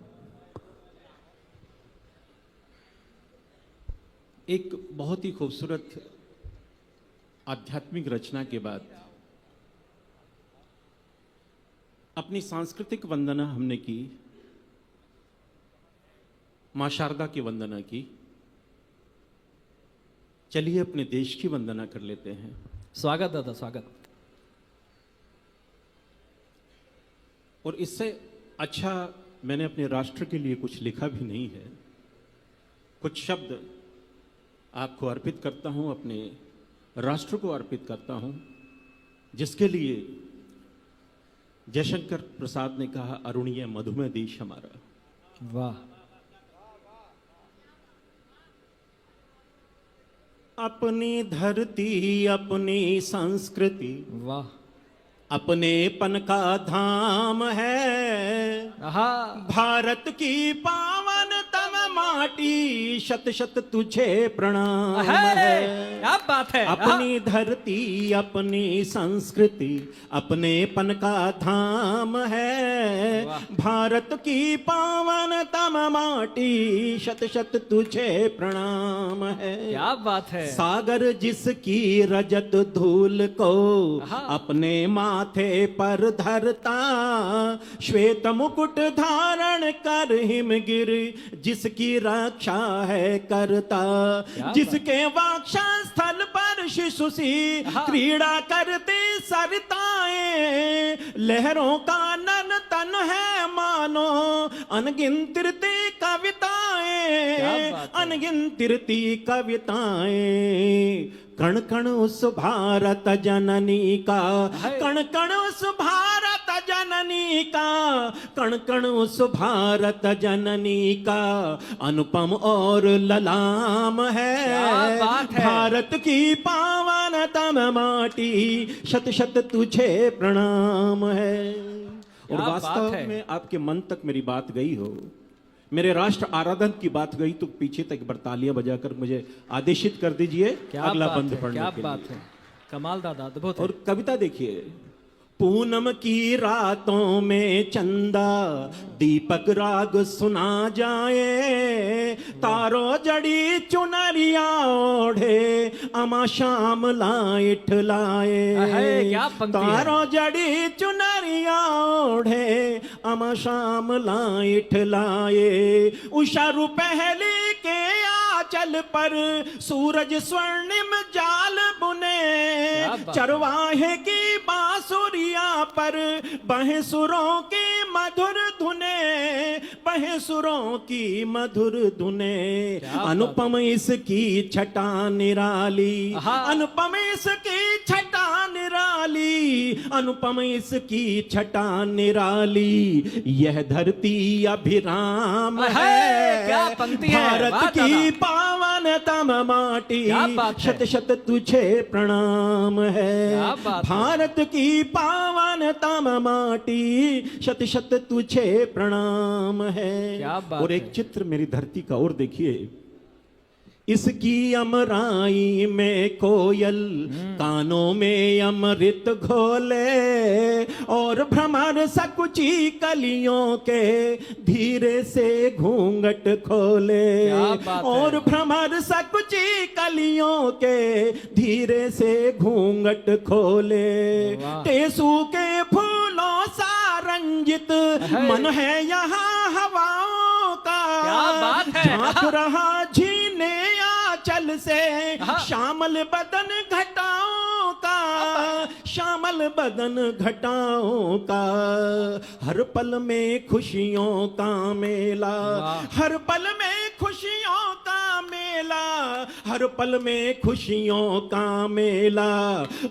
[SPEAKER 1] एक बहुत ही खूबसूरत आध्यात्मिक रचना के बाद अपनी सांस्कृतिक वंदना हमने की, मां शारदा की वंदना की। चलिए अपने देश की वंदना कर लेते हैं।
[SPEAKER 2] स्वागत दादा, स्वागत।
[SPEAKER 1] और इससे अच्छा मैंने अपने राष्ट्र के लिए कुछ लिखा भी नहीं है। कुछ शब्द आपको अर्पित करता हूं, अपने राष्ट्र को अर्पित करता हूं, जिसके लिए
[SPEAKER 4] जयशंकर प्रसाद ने कहा, अरुणीय मधुमेह देश हमारा।
[SPEAKER 2] वाह।
[SPEAKER 4] अपनी धरती, अपनी संस्कृति,
[SPEAKER 2] वाह।
[SPEAKER 4] अपनेपन का धाम है।
[SPEAKER 2] आहा।
[SPEAKER 4] भारत की पावन तम माटी, शत शत तुझे प्रणाम है।
[SPEAKER 2] क्या बात है।
[SPEAKER 4] अपनी धरती, अपनी संस्कृति, अपनेपन का धाम है। भारत की पावन तम माटी, शत शत तुझे प्रणाम है।
[SPEAKER 2] क्या बात है।
[SPEAKER 4] सागर जिसकी रजत धूल को अपने माथे पर धरता, श्वेत मुकुट धारण कर हिमगिर जिसकी रक्षा है करता, जिसके वक्षस्थल पर शिशु सी क्रीड़ा करती सरिताएं, लहरों का नन तन है मानो अनगिनती कविताएं, अनगिनती कविताएं। कण कण उस भारत जननी का, कण कण उस भारत जननी का, कण कण उस भारत जननी का अनुपम और ललाम है।
[SPEAKER 2] क्या बात है।
[SPEAKER 4] भारत की पावन तम माटी, शत शत तुझे प्रणाम है। और वास्तव में आपके मन तक मेरी बात गई हो, मेरे राष्ट्र आराधन की बात गई तो पीछे तक बरतालियां बजाकर मुझे आदेशित कर दीजिए अगला बंद पढ़ने
[SPEAKER 2] क्या
[SPEAKER 4] के
[SPEAKER 2] बात
[SPEAKER 4] लिए।
[SPEAKER 2] है। कमाल दादा, अद्भुत।
[SPEAKER 4] और कविता देखिए, पूनम की रातों में चंदा दीपक राग सुना जाए, तारों जड़ी चुनरिया ओढ़े अमा शाम लाइट लाए।
[SPEAKER 2] क्या पंक्ति है।
[SPEAKER 4] तारों जड़ी चुनरिया ओढ़े अमा शाम लाइट लाए, उषा पहले के आंचल पर सूरज स्वर्णिम जाल बुने, चरवाहे की बांसुरिया पर बहे सुरों की मधुर धुने, बहे सुरों की मधुर धुने। अनुपम इसकी छटा निराली, अनुपम इसकी छटा निराली, अनुपम इसकी छटा निराली, यह धरती अभिराम है।
[SPEAKER 2] क्या पंक्ति है।
[SPEAKER 4] भारत की पावन तम माटी, शत शत तुझे प्रणाम है। भारत की पावन तम माटी, शत शत तुझे प्रणाम है। और एक चित्र मेरी धरती का और देखिए, इसकी अमराई में कोयल कानों में अमृत घोले, और भ्रमर सकुची कलियों के धीरे से घूंघट खोले, और भ्रमर सकुची कलियों के धीरे से घूंघट खोले। टेसू के फूलों सा रंजित मन है यहाँ हवाओं का, झांक रहा झीने चल से श्यामल बदन घटाओं का, श्यामल बदन घटाओं का। हर पल में खुशियों का मेला, हर पल में खुशियों का मेला, हर पल में खुशियों का मेला।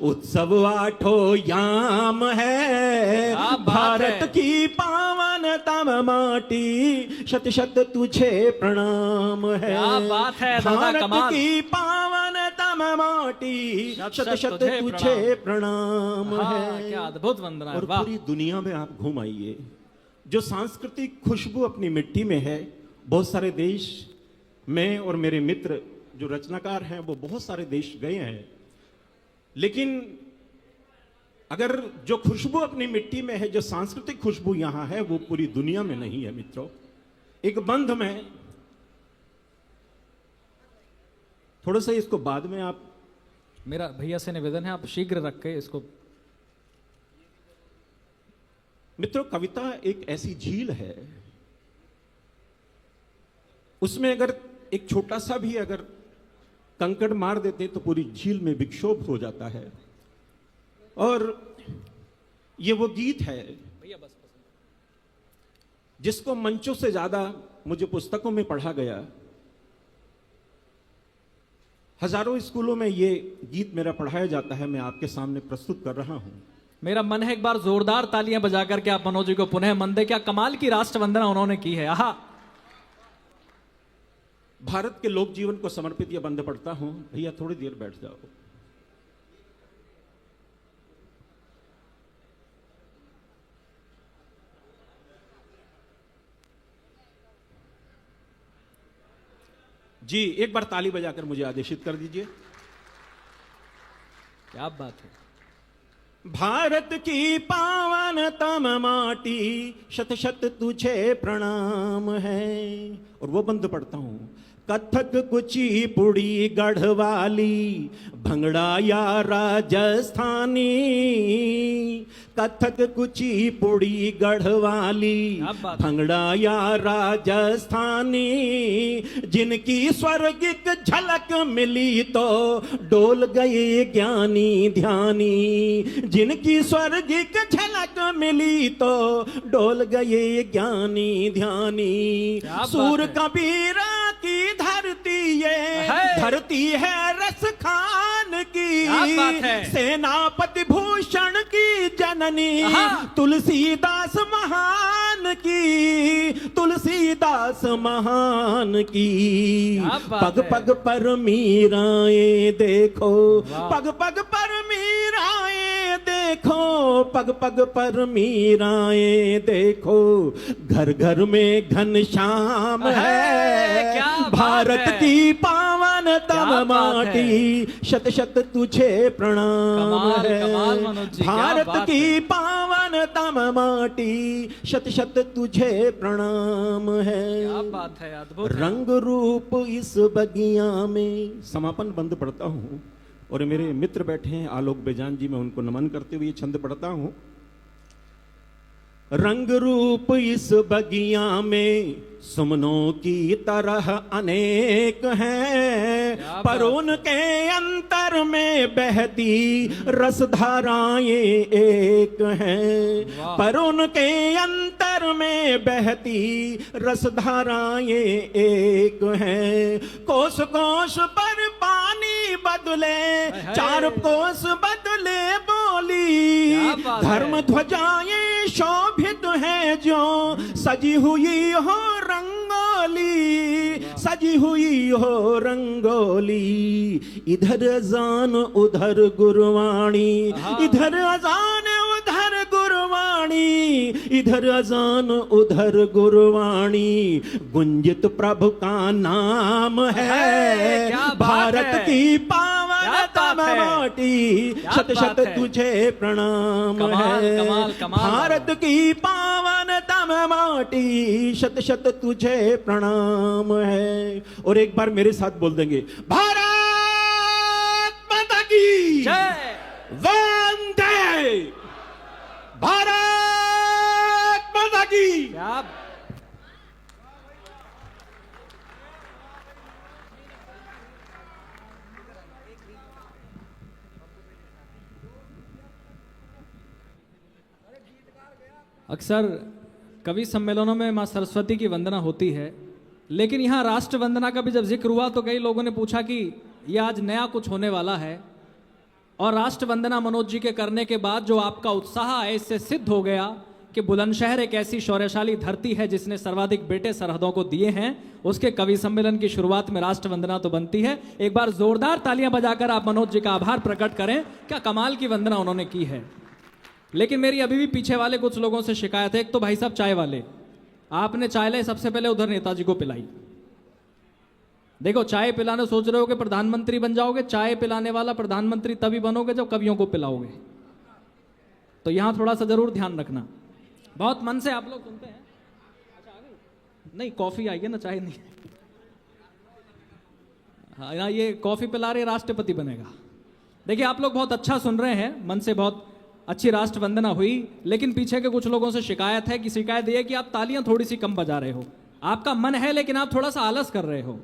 [SPEAKER 4] उत्सव आठों याम है, भारत की पावन तम माटी, शत शत तुझे प्रणाम है। भारत की पावन तम माटी, शत शत तुझे प्रणाम है।
[SPEAKER 2] क्या अद्भुत वंदना है।
[SPEAKER 4] और पूरी दुनिया में आप घूम आइए, जो सांस्कृतिक खुशबू अपनी मिट्टी में है, बहुत सारे देश में, और मेरे मित्र जो रचनाकार हैं वो बहुत सारे देश गए हैं, लेकिन अगर जो खुशबू अपनी मिट्टी में है, जो सांस्कृतिक खुशबू यहां है, वो पूरी दुनिया में नहीं है मित्रों। एक बंध में थोड़ा सा इसको बाद में आप,
[SPEAKER 2] मेरा भैया से निवेदन है, आप शीघ्र रख के इसको।
[SPEAKER 4] मित्रों, कविता एक ऐसी झील है, उसमें अगर एक छोटा सा भी अगर कंकड़ मार देते तो पूरी झील में विक्षोभ हो जाता है। और ये वो गीत है जिसको मंचों से ज्यादा मुझे पुस्तकों में पढ़ा गया। हजारों स्कूलों में ये गीत मेरा पढ़ाया जाता है, मैं आपके सामने प्रस्तुत कर रहा हूं।
[SPEAKER 2] मेरा मन है एक बार जोरदार तालियां बजा करके आप मनोज जी को पुनः मन दे। क्या कमाल की राष्ट्र वंदना उन्होंने की है। आहा,
[SPEAKER 4] भारत के लोक जीवन को समर्पित यह बंद पढ़ता हूं। भैया थोड़ी देर बैठ जाओ। जी एक बार ताली बजाकर मुझे आदेशित कर दीजिए।
[SPEAKER 2] क्या बात है।
[SPEAKER 4] भारत की पावन तम माटी, शत शत तुझे प्रणाम है। और वो बंद पढ़ता हूं। कथक कुचिपुड़ी गढ़वाली, भंगड़ा या राजस्थानी। कथक कुचिपुड़ी गढ़वाली, भंगड़ा या राजस्थानी। जिनकी स्वर्गिक झलक मिली तो डोल गए ज्ञानी ध्यानी। जिनकी स्वर्गिक झलक मिली तो डोल गए ज्ञानी ध्यानी। सूर कबीरा की धरती ये धरती है रस खान की। सेनापति भूषण की जननी तुलसीदास महान की। तुलसीदास महान की। पग पग पर मीराएं देखो, पग पग पर मीराएं देखो, पग पग पर मीराएं देखो। घर घर में घनश्याम है। भारत की पावन तम माटी, शत शत तुझे प्रणाम है। भारत की पावन तम माटी, शत शत तुझे प्रणाम है।
[SPEAKER 2] क्या बात है, अद्भुत।
[SPEAKER 4] रंग रूप इस बगिया में। समापन बंद पढ़ता हूं और मेरे मित्र बैठे हैं आलोक बेजान जी, मैं उनको नमन करते हुए छंद पढ़ता हूं। रंग रूप इस बगिया में सुमनों की तरह अनेक हैं। पर उनके अंतर में बहती रसधाराएं एक हैं। पर उनके अंतर में बहती रसधाराएं एक हैं। कोस कोस पर पानी बदले, चार कोस बदले बोली। धर्म ध्वजाएं शोभित है जो सजी हुई हो रंगोली। सजी हुई हो रंगोली। इधर अजान उधर गुरवाणी, इधर अजान उधर गुरवाणी। इधर अजान उधर गुरवाणी। गुंजित प्रभु का नाम है। भारत की पावन तम माटी, शत शत तुझे प्रणाम है। भारत की पावन तम माटी, शत शत तुझे प्रणाम है। और एक बार मेरे साथ बोल देंगे, भारत माता की
[SPEAKER 2] जय।
[SPEAKER 4] वंदे भारत माता की।
[SPEAKER 2] क्या अक्सर कवि सम्मेलनों में माँ सरस्वती की वंदना होती है, लेकिन यहाँ राष्ट्र वंदना का भी जब जिक्र हुआ तो कई लोगों ने पूछा कि यह आज नया कुछ होने वाला है। और राष्ट्र वंदना मनोज जी के करने के बाद जो आपका उत्साह है, इससे सिद्ध हो गया कि बुलंदशहर एक ऐसी शौर्यशाली धरती है जिसने सर्वाधिक बेटे सरहदों को दिए हैं। उसके कवि सम्मेलन की शुरुआत में राष्ट्र वंदना तो बनती है। एक बार जोरदार तालियां बजाकर आप मनोज जी का आभार प्रकट करें। क्या कमाल की वंदना उन्होंने की है। लेकिन मेरी अभी भी पीछे वाले कुछ लोगों से शिकायत है। एक तो भाई साहब चाय वाले, आपने चाय ले सबसे पहले उधर नेताजी को पिलाई। देखो, चाय पिलाने सोच रहे हो कि प्रधानमंत्री बन जाओगे। चाय पिलाने वाला प्रधानमंत्री तभी बनोगे जब कवियों को पिलाओगे। तो यहां थोड़ा सा जरूर ध्यान रखना। बहुत मन से आप लोग सुनते हैं। अच्छा, आ गई? नहीं, कॉफी आई है ना, चाय नहीं। हाँ, ये कॉफी पिला रहे राष्ट्रपति बनेगा। देखिए, आप लोग बहुत अच्छा सुन रहे हैं, मन से बहुत अच्छी राष्ट्र वंदना हुई। लेकिन पीछे के कुछ लोगों से शिकायत है कि शिकायत ये है कि आप तालियां थोड़ी सी कम बजा रहे हो। आपका मन है लेकिन आप थोड़ा सा आलस कर रहे हो।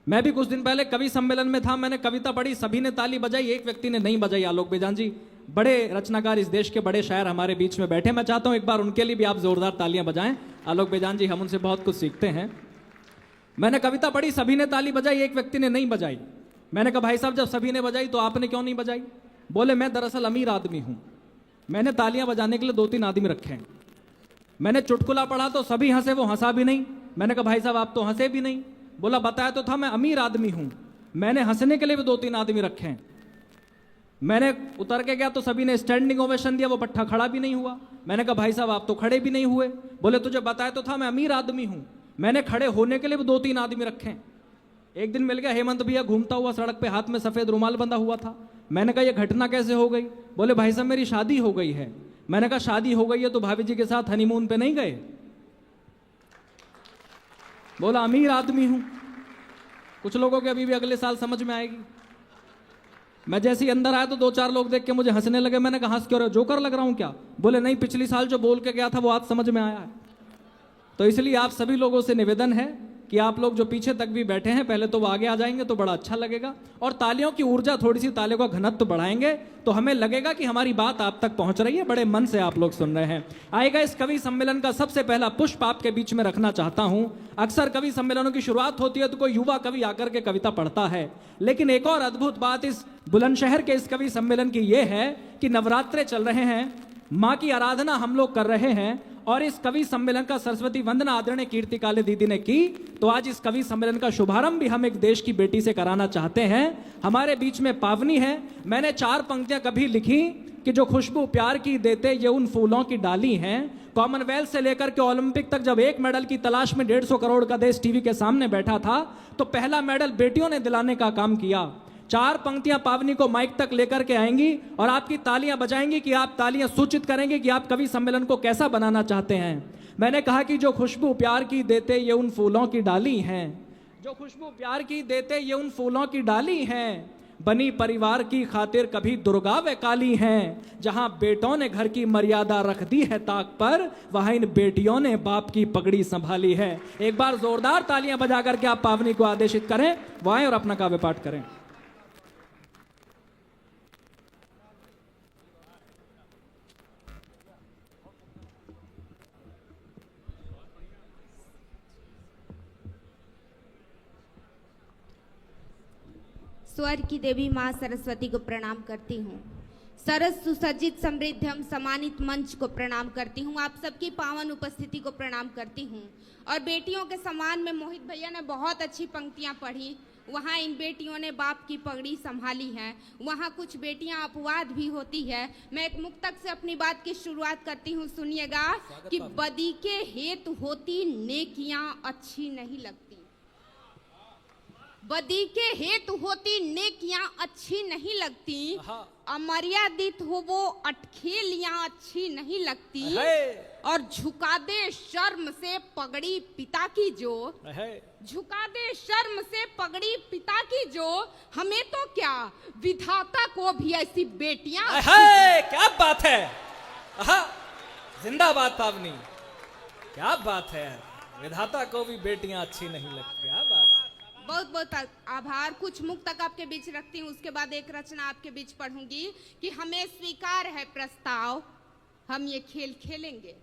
[SPEAKER 2] मैं भी कुछ दिन पहले कवि सम्मेलन में था, मैंने कविता पढ़ी, सभी ने ताली बजाई, एक व्यक्ति ने नहीं बजाई। आलोक बेजान जी बड़े रचनाकार, इस देश के बड़े शायर हमारे बीच में बैठे। मैं चाहता हूं एक बार उनके लिए भी आप जोरदार तालियां बजाएं। आलोक बेजान जी, हम उनसे बहुत कुछ सीखते हैं। मैंने कविता पढ़ी, सभी ने ताली बजाई, एक व्यक्ति ने नहीं बजाई। मैंने कहा भाई साहब, जब सभी ने बजाई तो आपने क्यों नहीं बजाई? बोले मैं दरअसल अमीर आदमी हूं, मैंने तालियां बजाने के लिए 2-3 आदमी रखे हैं। मैंने चुटकुला पढ़ा तो सभी हंसे, वो हंसा भी नहीं। मैंने कहा भाई साहब आप तो हंसे भी नहीं। बोला बताया तो था मैं अमीर आदमी हूं। मैंने हंसने के लिए भी 2-3 आदमी रखे हैं। मैंने उतर के गया तो सभी ने स्टैंडिंग ओवेशन दिया, वो पट्टा खड़ा भी नहीं हुआ। मैंने कहा भाई साहब आप तो खड़े भी नहीं हुए। बोले तुझे बताया तो था मैं अमीर आदमी हूं। मैंने खड़े होने के लिए भी 2-3 आदमी रखे हैं। एक दिन मिल गया हेमंत भैया घूमता हुआ सड़क पे, हाथ में सफेद रुमाल बंधा हुआ था। मैंने कहा ये घटना कैसे हो गई? बोले भाई साहब मेरी शादी हो गई है। मैंने कहा शादी हो गई है तो भाभी जी के साथ हनीमून पे नहीं गए? बोला अमीर आदमी हूं। कुछ लोगों के अभी भी अगले साल समझ में आएगी। मैं जैसे ही अंदर आया तो 2-4 लोग देख के मुझे हंसने लगे। मैंने कहा हंस क्यों रहे हो, जोकर लग रहा हूं क्या? बोले नहीं, पिछली साल जो बोल के गया था वो आज समझ में आया है। तो इसलिए आप सभी लोगों से निवेदन है कि आप लोग जो पीछे तक भी बैठे हैं पहले तो वो आगे आ जाएंगे तो बड़ा अच्छा लगेगा, और तालियों की ऊर्जा थोड़ी सी, तालियों का घनत्व बढ़ाएंगे तो हमें लगेगा कि हमारी बात आप तक पहुंच रही है, बड़े मन से आप लोग सुन रहे हैं। आएगा इस कवि सम्मेलन का सबसे पहला पुष्प आपके बीच में रखना चाहता हूं। अक्सर कवि सम्मेलनों की शुरुआत होती है तो कोई युवा कवि आकर के कविता पढ़ता है, लेकिन एक और अद्भुत बात इस बुलंदशहर के इस कवि सम्मेलन की यह है कि नवरात्रे चल रहे हैं, माँ की आराधना हम लोग कर रहे हैं, और इस कवि सम्मेलन का सरस्वती वंदना आदरणीय कीर्ति काले दीदी ने की, तो आज इस कवि सम्मेलन का शुभारंभ भी हम एक देश की बेटी से कराना चाहते हैं। हमारे बीच में पावनी है। मैंने 4 पंक्तियां कभी लिखी कि जो खुशबू प्यार की देते ये उन फूलों की डाली हैं। कॉमनवेल्थ से लेकर के ओलंपिक तक जब एक मेडल की तलाश में 150 करोड़ का देश टीवी के सामने बैठा था तो पहला मेडल बेटियों ने दिलाने का काम किया। 4 पंक्तियां पावनी को माइक तक लेकर के आएंगी और आपकी तालियां बजाएंगी कि आप तालियां सूचित करेंगे कि आप कवि सम्मेलन को कैसा बनाना चाहते हैं। मैंने कहा कि जो खुशबू प्यार की देते ये उन फूलों की डाली हैं, जो खुशबू प्यार की देते ये उन फूलों की डाली हैं, बनी परिवार की खातिर कभी दुर्गा व काली हैं, जहां बेटों ने घर की मर्यादा रख दी है ताक पर, वहां इन बेटियों ने बाप की पगड़ी संभाली है। एक बार जोरदार तालियां बजा करके आप पावनी को आदेशित करें, वो आए और अपना काव्य पाठ करें।
[SPEAKER 5] स्वर की देवी माँ सरस्वती को प्रणाम करती हूँ। सरस सुसज्जित समृद्ध एवं सम्मानित मंच को प्रणाम करती हूँ। आप सबकी पावन उपस्थिति को प्रणाम करती हूँ। और बेटियों के सम्मान में मोहित भैया ने बहुत अच्छी पंक्तियाँ पढ़ी। वहाँ इन बेटियों ने बाप की पगड़ी संभाली है, वहाँ कुछ बेटियाँ अपवाद भी होती है। मैं एक मुक्तक से अपनी बात की शुरुआत करती हूँ, सुनिएगा कि बदी के हेतु होती नेकियां अच्छी नहीं लगती, बदी के हेतु होती नेकियां अच्छी नहीं लगती, अमर्यादित हो वो अटखेलियां अच्छी नहीं लगती, और झुका दे शर्म से पगड़ी पिता की जो, झुका दे शर्म से पगड़ी पिता की जो, हमें तो क्या विधाता को भी ऐसी बेटियां।
[SPEAKER 2] क्या बात है, जिंदाबाद पावनी, क्या बात है, विधाता को भी बेटियां अच्छी नहीं लगती, क्या बात।
[SPEAKER 5] बहुत बहुत आभार। कुछ मुक्तक आपके बीच रखती हूँ, उसके बाद एक रचना आपके बीच पढ़ूंगी कि हमें स्वीकार है प्रस्ताव, हम ये खेल खेलेंगे।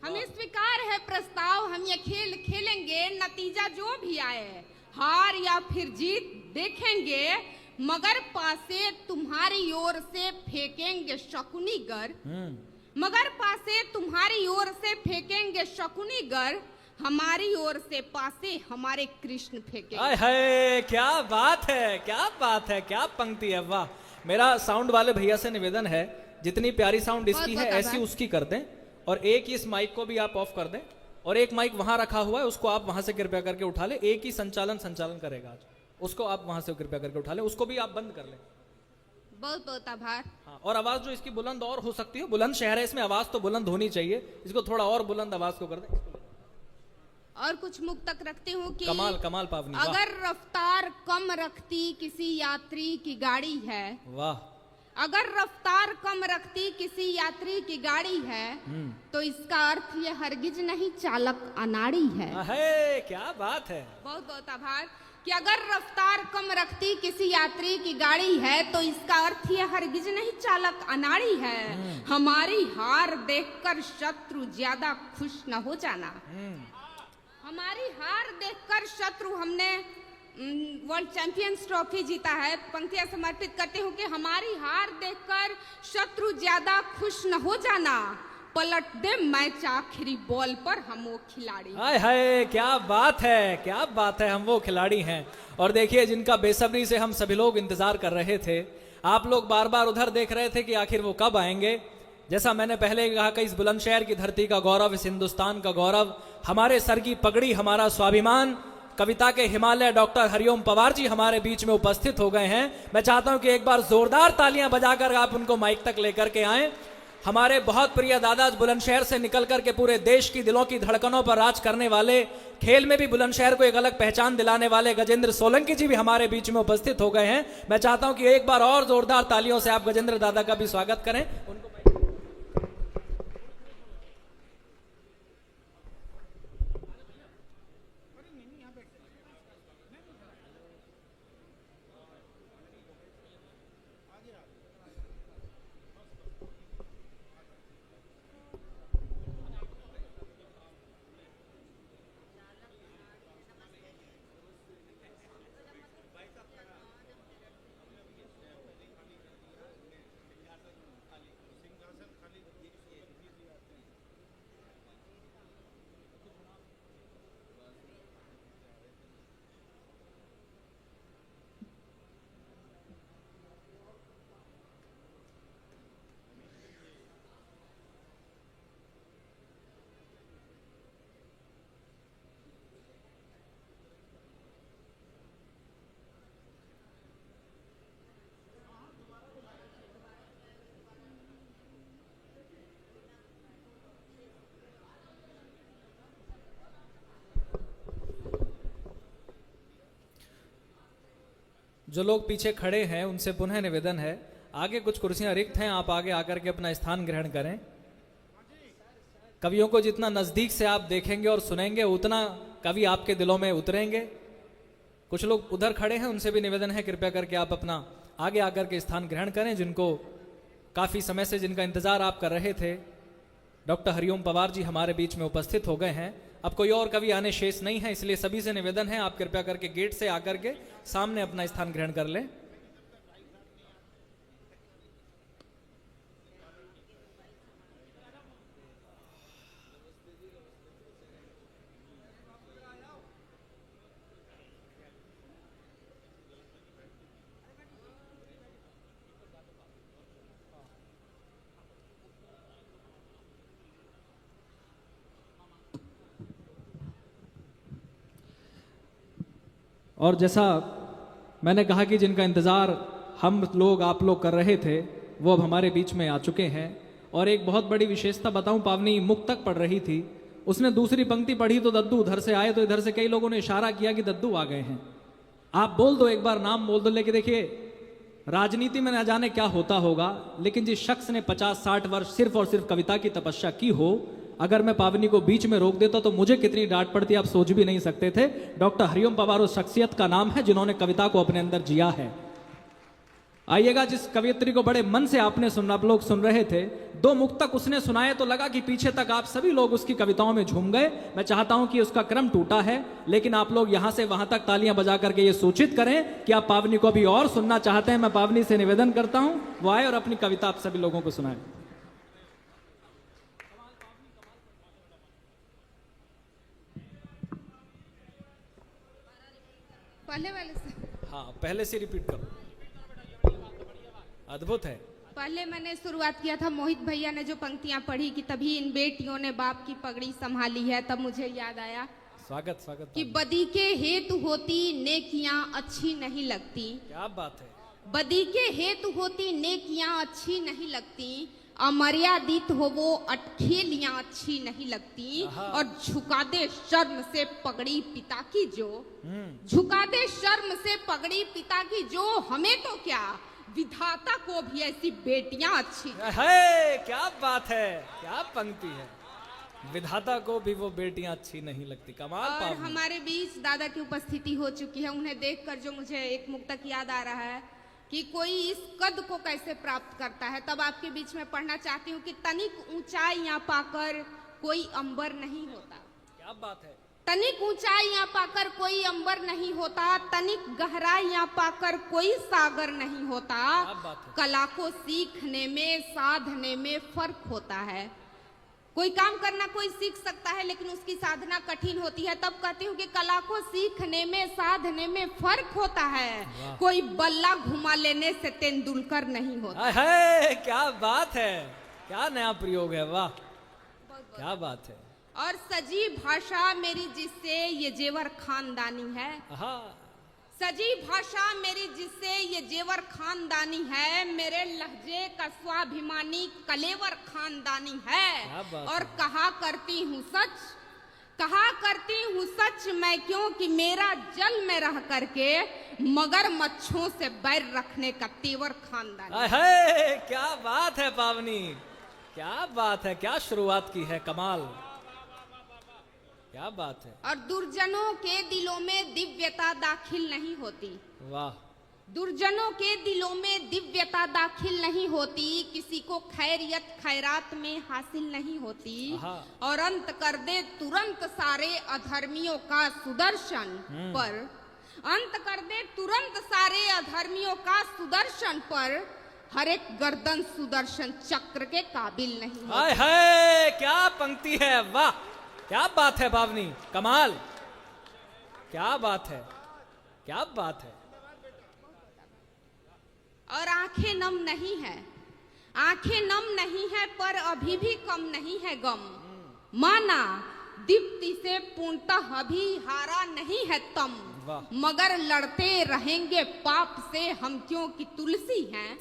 [SPEAKER 5] हमें स्वीकार है प्रस्ताव, हम ये खेल खेलेंगे, नतीजा जो भी आए हार या फिर जीत देखेंगे, मगर पासे तुम्हारी ओर से फेंकेंगे शकुनी गर, मगर पासे तुम्हारी ओर से फेंकेंगे शकुनी गर, हमारी ओर से पासे हमारे कृष्ण फेंकेंगे।
[SPEAKER 2] हाय क्या बात है, क्या बात है, क्या पंक्ति है, वाह। मेरा साउंड वाले भैया से निवेदन है, जितनी प्यारी साउंड इसकी है ऐसी उसकी कर दें, और एक इस माइक को भी आप ऑफ कर दें, और एक माइक वहां रखा हुआ है उसको आप वहां से कृपया करके उठा लें। एक ही संचालन करेगा आज, उसको आप वहां से कृपया करके उठा लें, उसको भी आप बंद कर लें।
[SPEAKER 5] बहुत बहुत आभार।
[SPEAKER 2] हाँ, और आवाज जो इसकी बुलंद और हो सकती है, बुलंदशहर है इसमें आवाज तो बुलंद होनी चाहिए, इसको थोड़ा और बुलंद आवाज को कर दें।
[SPEAKER 5] और कुछ मुक्तक रखती हूँ कि
[SPEAKER 2] कमाल कमाल पावनी,
[SPEAKER 5] अगर रफ्तार कम रखती किसी यात्री की गाड़ी है, वाह, अगर रफ्तार कम रखती किसी यात्री की गाड़ी है, तो इसका अर्थ ये हरगिज नहीं चालक अनाड़ी है।
[SPEAKER 2] क्या बात है,
[SPEAKER 5] बहुत बहुत आभार। कि अगर रफ्तार कम रखती किसी यात्री की गाड़ी है तो इसका अर्थ ये हरगिज नहीं चालक अनाड़ी है। हमारी हार देखकर शत्रु ज्यादा खुश न हो जाना, हमारी हार देखकर शत्रु हमने वर्ल्ड चैंपियंस ट्रॉफी जीता है। पंक्तियां समर्पित करती हूँ कि हमारी हार देखकर शत्रु ज्यादा खुश न हो जाना, पलट दे मैच आखिरी बॉल पर हम वो खिलाड़ी।
[SPEAKER 2] हाय हाय, क्या बात है, क्या बात है, हम वो खिलाड़ी हैं। और देखिए, जिनका बेसब्री से हम सभी लोग इंतजार कर रहे थे, आप लोग बार बार उधर देख रहे थे कि आखिर वो कब आएंगे। जैसा मैंने पहले कहा कि इस बुलंदशहर की धरती का गौरव, इस हिंदुस्तान का गौरव, हमारे सर की पगड़ी, हमारा स्वाभिमान, कविता के हिमालय डॉक्टर हरिओम पवार जी हमारे बीच में उपस्थित हो गए हैं। मैं चाहता हूं कि एक बार जोरदार तालियां बजाकर आप उनको माइक तक लेकर के आएं। हमारे बहुत प्रिय दादा बुलंदशहर से निकल करके पूरे देश की दिलों की धड़कनों पर राज करने वाले, खेल में भी बुलंदशहर को एक अलग पहचान दिलाने वाले गजेंद्र सोलंकी जी भी हमारे बीच में उपस्थित हो गए हैं। मैं चाहता हूं कि एक बार और जोरदार तालियों से आप गजेंद्र दादा का भी स्वागत करें। उनको जो लोग पीछे खड़े हैं उनसे पुनः निवेदन है, आगे कुछ कुर्सियां रिक्त हैं, आप आगे आकर के अपना स्थान ग्रहण करें। कवियों को जितना नजदीक से आप देखेंगे और सुनेंगे उतना कवि आपके दिलों में उतरेंगे। कुछ लोग उधर खड़े हैं, उनसे भी निवेदन है कृपया करके आप अपना आगे आकर के स्थान ग्रहण करें। जिनको काफी समय से जिनका इंतजार आप कर रहे थे, डॉक्टर हरिओम पवार जी हमारे बीच में उपस्थित हो गए हैं। अब कोई और कवि आने शेष नहीं है, इसलिए सभी से निवेदन है आप कृपया करके गेट से आकर के सामने अपना स्थान ग्रहण कर लें। और जैसा मैंने कहा कि जिनका इंतज़ार हम लोग आप लोग कर रहे थे वो अब हमारे बीच में आ चुके हैं। और एक बहुत बड़ी विशेषता बताऊं, पावनी मुक्तक पढ़ रही थी, उसने दूसरी पंक्ति पढ़ी तो दद्दू उधर से आए, तो इधर से कई लोगों ने इशारा किया कि दद्दू आ गए हैं। आप बोल दो, एक बार नाम बोल दो। लेकिन देखिए, राजनीति में न जाने क्या होता होगा, लेकिन जिस शख्स ने 50-60 वर्ष सिर्फ और सिर्फ कविता की तपस्या की हो, अगर मैं पावनी को बीच में रोक देता तो मुझे कितनी डांट पड़ती आप सोच भी नहीं सकते थे। डॉक्टर हरिओम पवार उस शख्सियत का नाम है जिन्होंने कविता को अपने अंदर जिया है। आइएगा, जिस कवियत्री को बड़े मन से आप लोग सुन रहे थे, 2 मुक्तक उसने सुनाए तो लगा कि पीछे तक आप सभी लोग उसकी कविताओं में झूम गए। मैं चाहता हूं कि उसका क्रम टूटा है, लेकिन आप लोग यहां से वहां तक तालियां बजा करके ये सूचित करें कि आप पावनी को अभी और सुनना चाहते हैं। मैं पावनी से निवेदन करता हूं वो आए और अपनी कविता आप सभी लोगों को सुनाए।
[SPEAKER 5] पहले वाले से,
[SPEAKER 2] हाँ, पहले से रिपीट करो। अद्भुत है।
[SPEAKER 5] पहले मैंने शुरुआत किया था, मोहित भैया ने जो पंक्तियां पढ़ी कि तभी इन बेटियों ने बाप की पगड़ी संभाली है, तब मुझे याद आया
[SPEAKER 2] स्वागत स्वागत
[SPEAKER 5] कि बदी के हेतु होती नेकियां अच्छी नहीं लगती।
[SPEAKER 2] क्या बात है।
[SPEAKER 5] बदी के हेतु होती नेकियां अच्छी नहीं लगती, अमर्यादित हो वो अटखेलियां अच्छी नहीं लगती। और झुका दे शर्म से पगड़ी पिता की जो, झुका दे शर्म से पगड़ी पिता की जो, हमें तो क्या विधाता को भी ऐसी बेटियां अच्छी
[SPEAKER 2] है। क्या बात है, क्या पंक्ति है। विधाता को भी वो बेटियां अच्छी नहीं लगती। कमाल।
[SPEAKER 5] और हमारे बीच दादा की उपस्थिति हो चुकी है, उन्हें देखकर जो मुझे एक मुक्तक याद आ रहा है कि कोई इस कद को कैसे प्राप्त करता है, तब आपके बीच में पढ़ना चाहती हूँ कि तनिक ऊंचाइयां पाकर कोई अंबर नहीं होता।
[SPEAKER 2] क्या बात है।
[SPEAKER 5] तनिक ऊंचाइयां पाकर कोई अंबर नहीं होता, तनिक गहराइयां पाकर कोई सागर नहीं होता। कला को सीखने में, साधने में फर्क होता है। कोई काम करना कोई सीख सकता है, लेकिन उसकी साधना कठिन होती है। तब कहती हूँ कि कला को सीखने में, साधने में फर्क होता है। कोई बल्ला घुमा लेने से तेंदुलकर नहीं होता।
[SPEAKER 2] है क्या बात है, क्या नया प्रयोग है, वाह क्या बात है।
[SPEAKER 5] और सजी भाषा मेरी जिससे ये जेवर खानदानी है, सजी भाषा मेरी जिससे ये जेवर खानदानी है, मेरे लहजे का स्वाभिमानी कलेवर खानदानी है। और कहा करती हूँ सच, कहा करती हूँ सच मैं, क्योंकि मेरा जल में रह करके मगर मच्छों से बैर रखने का तेवर खानदानी
[SPEAKER 2] है। क्या बात है पावनी, क्या बात है, क्या शुरुआत की है, कमाल, क्या बात है।
[SPEAKER 5] और दुर्जनों के दिलों में दिव्यता दाखिल नहीं होती,
[SPEAKER 2] वाह।
[SPEAKER 5] दुर्जनों के दिलों में दिव्यता दाखिल नहीं होती, किसी को खैरियत खैरात में हासिल नहीं होती। और अंत कर दे तुरंत सारे अधर्मियों का सुदर्शन पर, अंत कर दे तुरंत सारे अधर्मियों का सुदर्शन पर, हर एक गर्दन सुदर्शन चक्र के काबिल नहीं होती।
[SPEAKER 2] है क्या पंक्ति है, वाह क्या बात है पावनी, कमाल, क्या बात है, क्या बात है।
[SPEAKER 5] और आंखें नम नहीं है, आंखें नम नहीं है, पर अभी भी कम नहीं है गम। माना दीप्ति से पूर्णतः अभी हारा नहीं है तम, मगर लड़ते रहेंगे पाप से हम क्योंकि तुलसी हैं,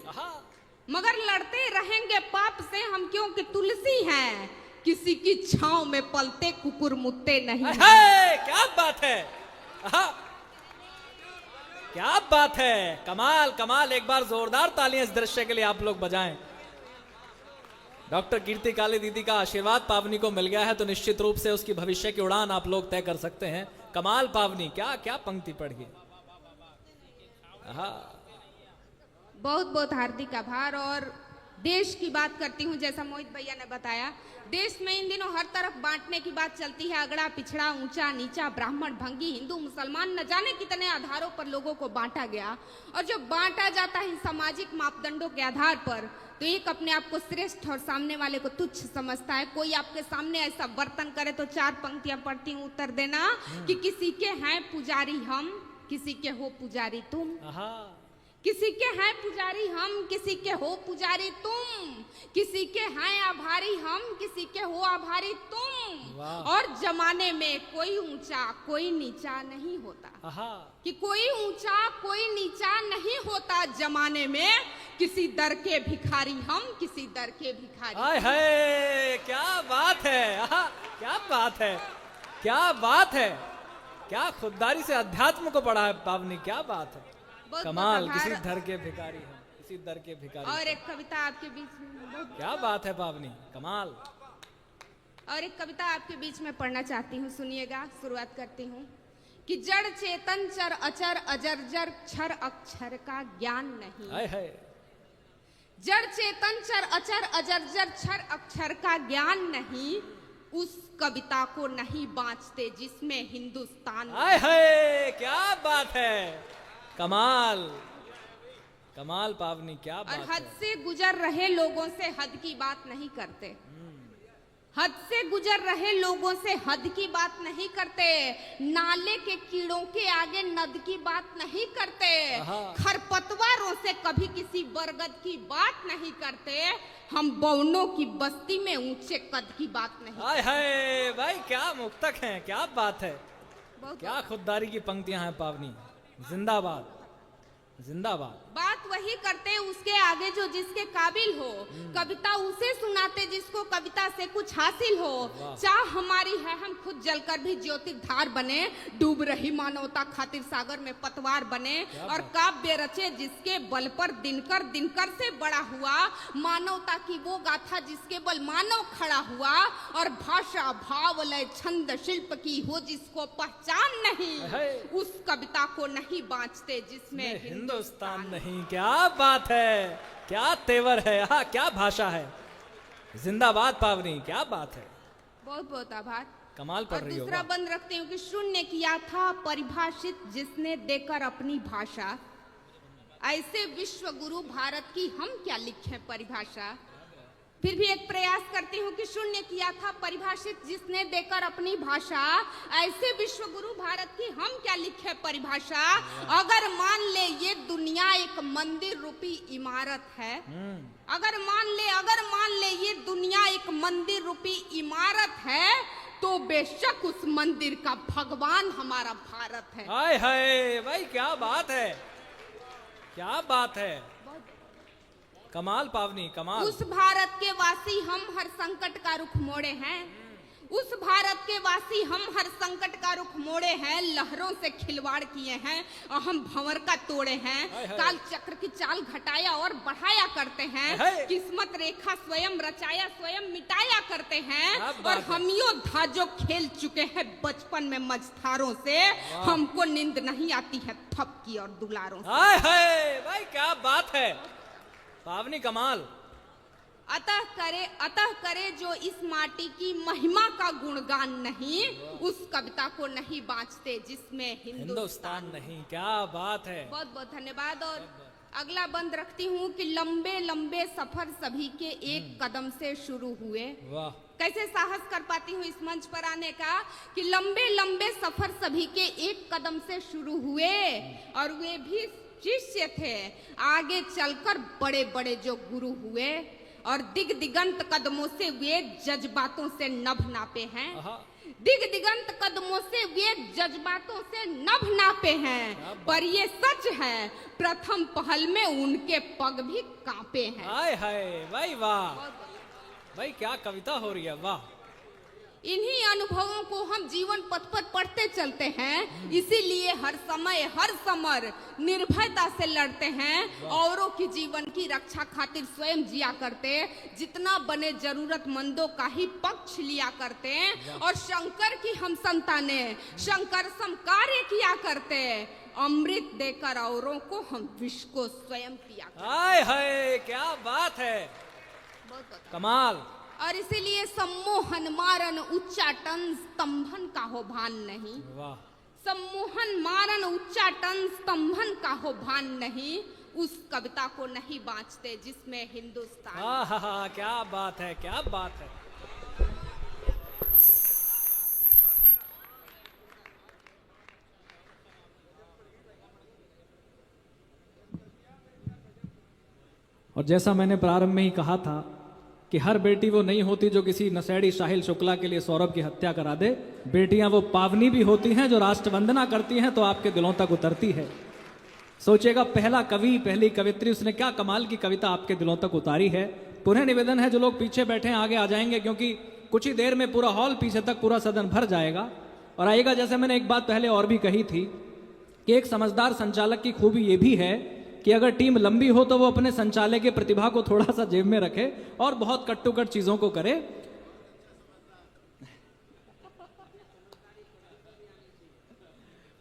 [SPEAKER 5] मगर लड़ते रहेंगे पाप से हम क्योंकि तुलसी हैं, किसी की छांव में पलते कुकुर मुत्ते नहीं
[SPEAKER 2] है। क्या बात है, क्या बात है, कमाल कमाल। एक बार जोरदार तालियां इस दृश्य के लिए आप लोग बजाएं। डॉक्टर कीर्ति काले दीदी का आशीर्वाद पावनी को मिल गया है, तो निश्चित रूप से उसकी भविष्य की उड़ान आप लोग तय कर सकते हैं। कमाल पावनी, क्या क्या पंक्ति पढ़ी।
[SPEAKER 5] बहुत बहुत हार्दिक आभार। और देश की बात करती हूँ, जैसा मोहित भैया ने बताया, देश में इन दिनों हर तरफ बांटने की बात चलती है। अगड़ा पिछड़ा, ऊंचा नीचा, ब्राह्मण भंगी, हिंदू मुसलमान, न जाने कितने आधारों पर लोगों को बांटा गया। और जो बांटा जाता है सामाजिक मापदंडों के आधार पर, तो एक अपने आप को श्रेष्ठ और सामने वाले को तुच्छ समझता है। कोई आपके सामने ऐसा बर्तन करे तो 4 पंक्तियां पढ़ती हूँ, उत्तर देना कि किसी के हैं पुजारी हम, किसी के हो पुजारी तुम, किसी के हैं पुजारी हम, किसी के हो पुजारी तुम, किसी के हैं आभारी हम, किसी के हो आभारी तुम। और जमाने में कोई ऊंचा कोई नीचा नहीं होता, कि कोई ऊंचा कोई नीचा नहीं होता जमाने में, किसी दर के भिखारी हम, किसी दर के भिखारी।
[SPEAKER 2] हाय हाय क्या बात है, क्या बात है, क्या बात है, क्या खुददारी से अध्यात्म को पढ़ा है पावनी, क्या बात है, कमाल। किसी दर के भिखारी हैं, किसी दर के भिखारी।
[SPEAKER 5] और एक कविता आपके बीच में,
[SPEAKER 2] क्या बात है पावनी, कमाल।
[SPEAKER 5] और एक कविता आपके बीच में पढ़ना चाहती हूँ, सुनिएगा। शुरुआत करती हूँ कि जड़ चेतन चर अचर अजर जर क्षर अक्षर का ज्ञान नहीं,
[SPEAKER 2] हाय हाय।
[SPEAKER 5] जड़ चेतन चर अचर अजर जर क्षर अक्षर का ज्ञान नहीं, उस कविता को नहीं बांचते जिसमें हिंदुस्तान।
[SPEAKER 2] हाय हाय क्या बात है, कमाल कमाल पावनी, क्या बात है।
[SPEAKER 5] और हद से गुजर रहे लोगों से हद की बात नहीं करते, हद से गुजर रहे लोगों से हद की बात नहीं करते, नाले के कीड़ों के आगे नद की बात नहीं करते, खरपतवारों से कभी किसी बरगद की बात नहीं करते, हम बौनों की बस्ती में ऊंचे कद की बात नहीं।
[SPEAKER 2] हाय हाय भाई क्या मुक्तक हैं, क्या बात है, क्या खुददारी की पंक्तियां हैं पावनी, जिंदाबाद जिंदाबाद।
[SPEAKER 5] बात वही करते उसके आगे जो जिसके काबिल हो, कविता उसे सुनाते जिसको कविता से कुछ हासिल हो। चाह हमारी है हम खुद जलकर भी ज्योति धार बने, डूब रही मानवता खातिर सागर में पतवार बने, और काव्य रचे जिसके बल पर दिनकर दिनकर से बड़ा हुआ, मानवता की वो गाथा जिसके बल मानव खड़ा हुआ, और भाषा भाव लय छंद शिल्प की हो जिसको पहचान नहीं, उस कविता को नहीं बांचते जिसमें
[SPEAKER 2] हिंदुस्तान नहीं। क्या बात है, क्या तेवर है, क्या भाषा है, जिंदाबाद पावनी, क्या बात है।
[SPEAKER 5] बहुत बहुत आभार।
[SPEAKER 2] कमाल
[SPEAKER 5] और
[SPEAKER 2] पढ़ रही हो।
[SPEAKER 5] दूसरा
[SPEAKER 2] वाह।
[SPEAKER 5] बंद रखती हूँ कि शून्य किया था परिभाषित जिसने देकर अपनी भाषा, ऐसे विश्व गुरु भारत की हम क्या लिखें परिभाषा। फिर भी एक प्रयास करती हूँ कि शून्य किया था परिभाषित जिसने देकर अपनी भाषा, ऐसे विश्व गुरु भारत की हम क्या लिखे परिभाषा। अगर मान ले ये दुनिया एक मंदिर रूपी इमारत है, अगर मान ले ये दुनिया एक मंदिर रूपी इमारत है, तो बेशक उस मंदिर का भगवान हमारा भारत है।
[SPEAKER 2] हाय हाय भाई, क्या बात है, क्या बात है, कमाल पावनी, कमाल।
[SPEAKER 5] उस भारत के वासी हम हर संकट का रुख मोड़े हैं, उस भारत के वासी हम हर संकट का रुख मोड़े हैं, लहरों से खिलवाड़ किए हैं और हम भंवर का तोड़े हैं, काल चक्र की चाल घटाया और बढ़ाया करते हैं, किस्मत रेखा स्वयं रचाया स्वयं मिटाया करते हैं, और हमियों धाजो खेल चुके हैं बचपन में मझधारों से, हमको नींद नहीं आती है थपकी और दुलारों से।
[SPEAKER 2] हाय हाय भाई, क्या बात है पावनी, कमाल।
[SPEAKER 5] अतः करे जो इस माटी की महिमा का गुणगान नहीं, उस कविता को नहीं बाँचते जिसमें हिंदुस्तान
[SPEAKER 2] नहीं। क्या बात है,
[SPEAKER 5] बहुत बहुत धन्यवाद। और अगला बंद रखती हूँ कि लंबे लंबे सफर सभी के एक कदम से शुरू हुए।
[SPEAKER 2] वाह।
[SPEAKER 5] कैसे साहस कर पाती हूँ इस मंच पर आने का कि लंबे लंबे सफर सभी के एक कदम से शुरू हुए, और वे भी शिष्य थे, आगे चलकर बड़े बड़े जो गुरु हुए, और दिग दिगंत कदमों से वे जज्बातों से नभ नापे हैं, दिग दिगंत कदमों से वे जज्बातों से नभ नापे हैं, पर ये सच है प्रथम पहल में उनके पग भी कांपे हैं।
[SPEAKER 2] हाय हाय भाई, वाह भाई, क्या कविता हो रही है, वाह।
[SPEAKER 5] इन्हीं अनुभवों को हम जीवन पथ पर पढ़ते चलते हैं, इसीलिए हर समय हर समर निर्भयता से लड़ते हैं, औरों की जीवन की रक्षा खातिर स्वयं जिया करते, जितना बने जरूरतमंदों का ही पक्ष लिया करते, और शंकर की हम संतानें शंकर सम कार्य किया करते, अमृत देकर औरों को हम विष को स्वयं पिया करते।
[SPEAKER 2] हाय हाय, क्या बात है, कमाल।
[SPEAKER 5] और इसीलिए सम्मोहन मारन उच्चाटन स्तंभन का हो भान नहीं।
[SPEAKER 2] वाह।
[SPEAKER 5] सम्मोहन मारन उच्चाटन स्तंभन का हो भान नहीं, उस कविता को नहीं बाँचते जिसमें हिंदुस्तान।
[SPEAKER 2] हाँ, क्या बात है, क्या बात है। और जैसा मैंने प्रारंभ में ही कहा था कि हर बेटी वो नहीं होती जो किसी नशेड़ी साहिल शुक्ला के लिए सौरभ की हत्या करा दे, बेटियां वो पावनी भी होती हैं जो राष्ट्र वंदना करती हैं तो आपके दिलों तक उतरती है। सोचिएगा, पहला कवि, पहली कवित्री, उसने क्या कमाल की कविता आपके दिलों तक उतारी है। पुनः निवेदन है जो लोग पीछे बैठे हैं आगे आ जाएंगे, क्योंकि कुछ ही देर में पूरा हॉल पीछे तक पूरा सदन भर जाएगा। और आइएगा, जैसे मैंने एक बात पहले और भी कही थी कि एक समझदार संचालक की खूबी ये भी है कि अगर टीम लंबी हो तो वो अपने संचालक की प्रतिभा को थोड़ा सा जेब में रखे और बहुत कट्टुकट चीजों को करे।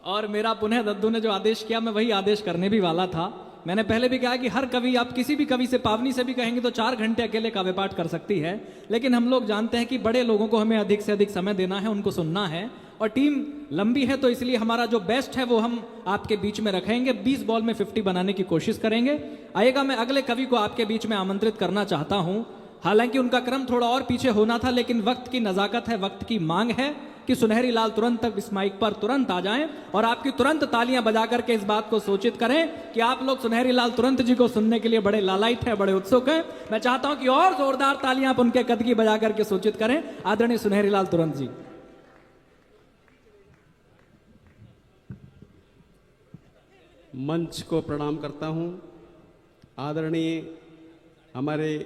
[SPEAKER 2] और मेरा पुनः दद्दू ने जो आदेश किया, मैं वही आदेश करने भी वाला था। मैंने पहले भी कहा कि हर कवि, आप किसी भी कवि से, पावनी से भी कहेंगे तो 4 घंटे अकेले काव्य पाठ कर सकती है, लेकिन हम लोग जानते हैं कि बड़े लोगों को हमें अधिक से अधिक समय देना है, उनको सुनना है, और टीम लंबी है तो इसलिए हमारा जो बेस्ट है वो हम आपके बीच में रखेंगे। 20 बॉल में 50 बनाने की कोशिश करेंगे। आइएगा, मैं अगले कवि को आपके बीच में आमंत्रित करना चाहता हूं। हालांकि उनका क्रम थोड़ा और पीछे होना था, लेकिन वक्त की नजाकत है, वक्त की मांग है कि सुनहरी लाल तुरंत तक इस माइक पर तुरंत आ जाएं और आपकी तुरंत तालियां बजा करके इस बात को सूचित करें कि आप लोग सुनहरी लाल तुरंत जी को सुनने के लिए बड़े लालायित हैं, बड़े उत्सुक हैं। मैं चाहता हूं कि और जोरदार तालियां आप उनके कद की बजा करके सूचित करें। आदरणीय सुनहरी लाल तुरंत जी।
[SPEAKER 6] मंच को प्रणाम करता हूं। आदरणीय हमारे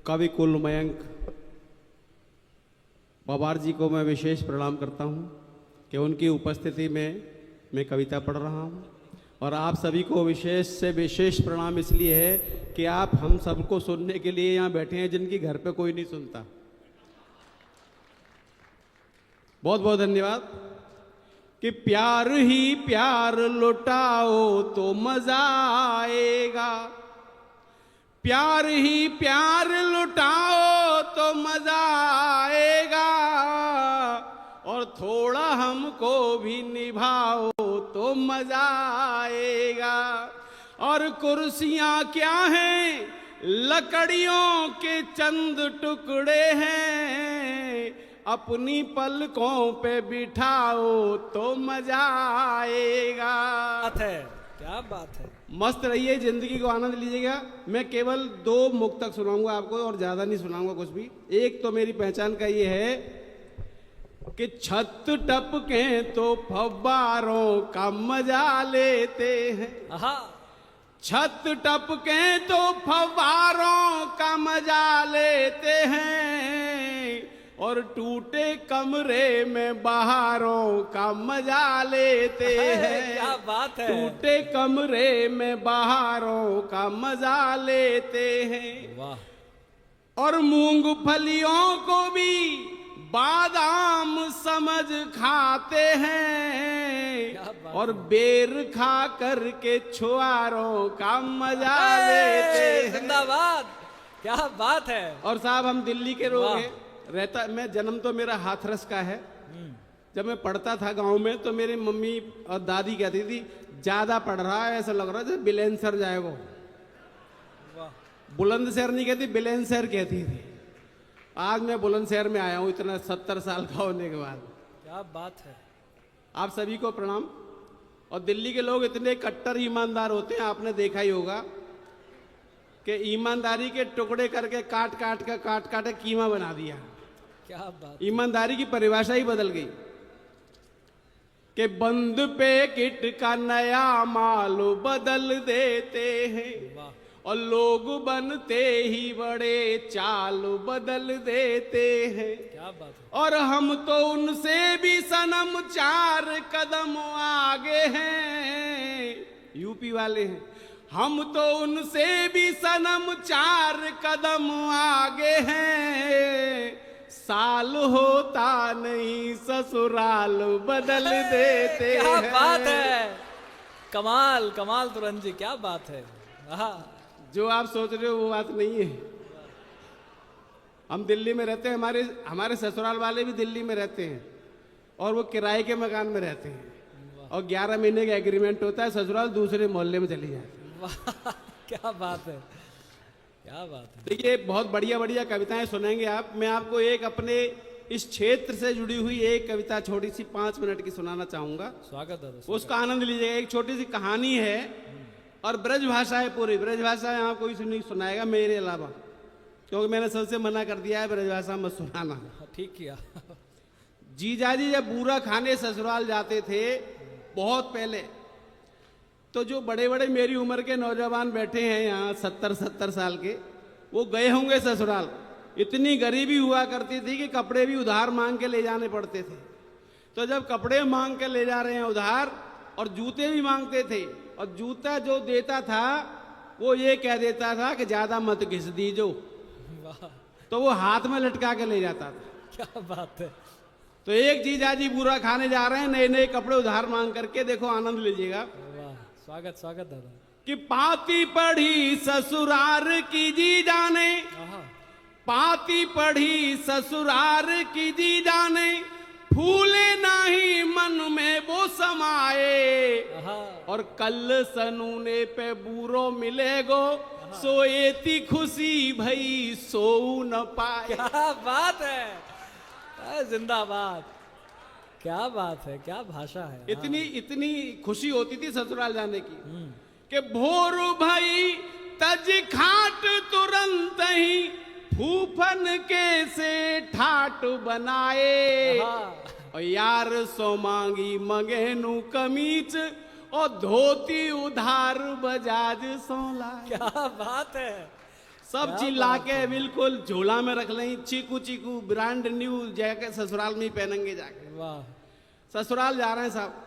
[SPEAKER 6] कवि कुल मयंक पवार जी को मैं विशेष प्रणाम करता हूं कि उनकी उपस्थिति में मैं कविता पढ़ रहा हूं, और आप सभी को विशेष से विशेष प्रणाम इसलिए है कि आप हम सबको सुनने के लिए यहाँ बैठे हैं जिनकी घर पे कोई नहीं सुनता। बहुत बहुत धन्यवाद। कि प्यार ही प्यार लुटाओ तो मजा आएगा, प्यार ही प्यार लुटाओ तो मजा आएगा, थोड़ा हमको भी निभाओ तो मजा आएगा। और कुर्सियां क्या हैं, लकड़ियों के चंद टुकड़े हैं, अपनी पलकों पे बिठाओ तो मजा आएगा।
[SPEAKER 2] बात है, क्या बात है।
[SPEAKER 6] मस्त रहिए, जिंदगी को आनंद लीजिएगा। मैं केवल 2 मुक्तक सुनाऊंगा आपको और ज्यादा नहीं सुनाऊंगा कुछ भी। एक तो मेरी पहचान का ये है कि छत टपके तो फव्वारों का मजा लेते हैं। छत टपके तो फव्वारों का मजा लेते हैं, और टूटे कमरे में बहारों का मजा लेते हैं।
[SPEAKER 2] क्या बात है।
[SPEAKER 6] टूटे कमरे में बहारों का मजा लेते हैं।
[SPEAKER 2] वाह।
[SPEAKER 6] और मूंगफलियों को भी बादाम समझ खाते हैं, और बेर खा करके छुआरों का मजा लेते हैं।
[SPEAKER 2] जिंदाबाद, क्या बात है।
[SPEAKER 6] और साहब हम दिल्ली के लोग हैं। रहता मैं जन्म तो मेरा हाथरस का है। जब मैं पढ़ता था गांव में तो मेरी मम्मी और दादी कहती थी ज्यादा पढ़ रहा है, ऐसा लग रहा है बिलेंसर जाए वो। बुलंदशहर नहीं कहती, बिलेंसर कहती थी। आज मैं बुलंदशहर में आया हूं इतना 70 साल का होने के बाद।
[SPEAKER 2] क्या बात है।
[SPEAKER 6] आप सभी को प्रणाम। और दिल्ली के लोग इतने कट्टर ईमानदार होते हैं, आपने देखा ही होगा कि ईमानदारी के टुकड़े करके काट काट के कीमा बना दिया।
[SPEAKER 2] क्या बात।
[SPEAKER 6] ईमानदारी की परिभाषा ही बदल गई कि बंद पैकेट का नया माल बदल देते हैं, और लोग बनते ही बड़े चाल बदल देते हैं।
[SPEAKER 2] क्या बात है।
[SPEAKER 6] और हम तो उनसे भी सनम 4 कदम आगे हैं। यूपी वाले हैं। हम तो उनसे भी सनम 4 कदम आगे हैं। साल होता नहीं ससुराल बदल देते हैं।
[SPEAKER 2] क्या बात है। कमाल कमाल तुरंत जी, क्या बात है।
[SPEAKER 6] जो आप सोच रहे हो वो बात नहीं है। हम दिल्ली में रहते हैं, हमारे ससुराल वाले भी दिल्ली में रहते हैं, और वो किराए के मकान में रहते हैं, और 11 महीने का एग्रीमेंट होता है, ससुराल दूसरे मोहल्ले में चली जाती है।
[SPEAKER 2] क्या बात है, क्या बात है।
[SPEAKER 6] देखिए बहुत बढ़िया बढ़िया कविताएं सुनेंगे आप। मैं आपको एक अपने इस क्षेत्र से जुड़ी हुई एक कविता छोटी सी 5 मिनट की सुनाना चाहूंगा।
[SPEAKER 2] स्वागत है।
[SPEAKER 6] उसका आनंद लीजिएगा। एक छोटी सी कहानी है और ब्रज भाषा है, पूरी ब्रज भाषा है। यहाँ कोई नहीं सुनाएगा मेरे अलावा, क्योंकि मैंने सबसे मना कर दिया है ब्रज भाषा मत सुनाना।
[SPEAKER 2] ठीक किया।
[SPEAKER 6] जीजाजी जब बूरा खाने ससुराल जाते थे बहुत पहले, तो जो बड़े बड़े मेरी उम्र के नौजवान बैठे हैं यहाँ 70 साल के, वो गए होंगे ससुराल। इतनी गरीबी हुआ करती थी कि कपड़े भी उधार मांग के ले जाने पड़ते थे। तो जब कपड़े मांग के ले जा रहे हैं उधार, और जूते भी मांगते थे, और जूता जो देता था वो ये कह देता था कि ज्यादा मत घिस दीजो, तो वो हाथ में लटका के ले जाता था।
[SPEAKER 2] क्या बात है।
[SPEAKER 6] तो एक जीजाजी बुरा खाने जा रहे हैं, नए नए कपड़े उधार मांग करके, देखो आनंद लीजिएगा।
[SPEAKER 2] वाह, स्वागत स्वागत दादा।
[SPEAKER 6] कि पाती पढ़ी ससुरार की जी जाने, पाती पढ़ी ससुरार की जी जाने, फूले नहीं मन में वो समाए, और कल सनूने पे बूरो मिलेगो, सोएती खुशी भई सो न पाए।
[SPEAKER 2] क्या बात है, जिंदाबाद। क्या बात है, क्या भाषा है।
[SPEAKER 6] इतनी खुशी होती थी ससुराल जाने की कि भोर भाई तज खाट तुरंत ही फूफन के से ठाट बनाए, और यार सो मांगी मंगेनु कमीज, और धोती उधार बजाज सोला।
[SPEAKER 2] क्या बात है।
[SPEAKER 6] सब चिल्ला के बिल्कुल झोला में रख लें, चीकू चीकू ब्रांड न्यू जैकेट ससुराल में ही पहनेंगे जाके।
[SPEAKER 2] वाह।
[SPEAKER 6] ससुराल जा रहे हैं साहब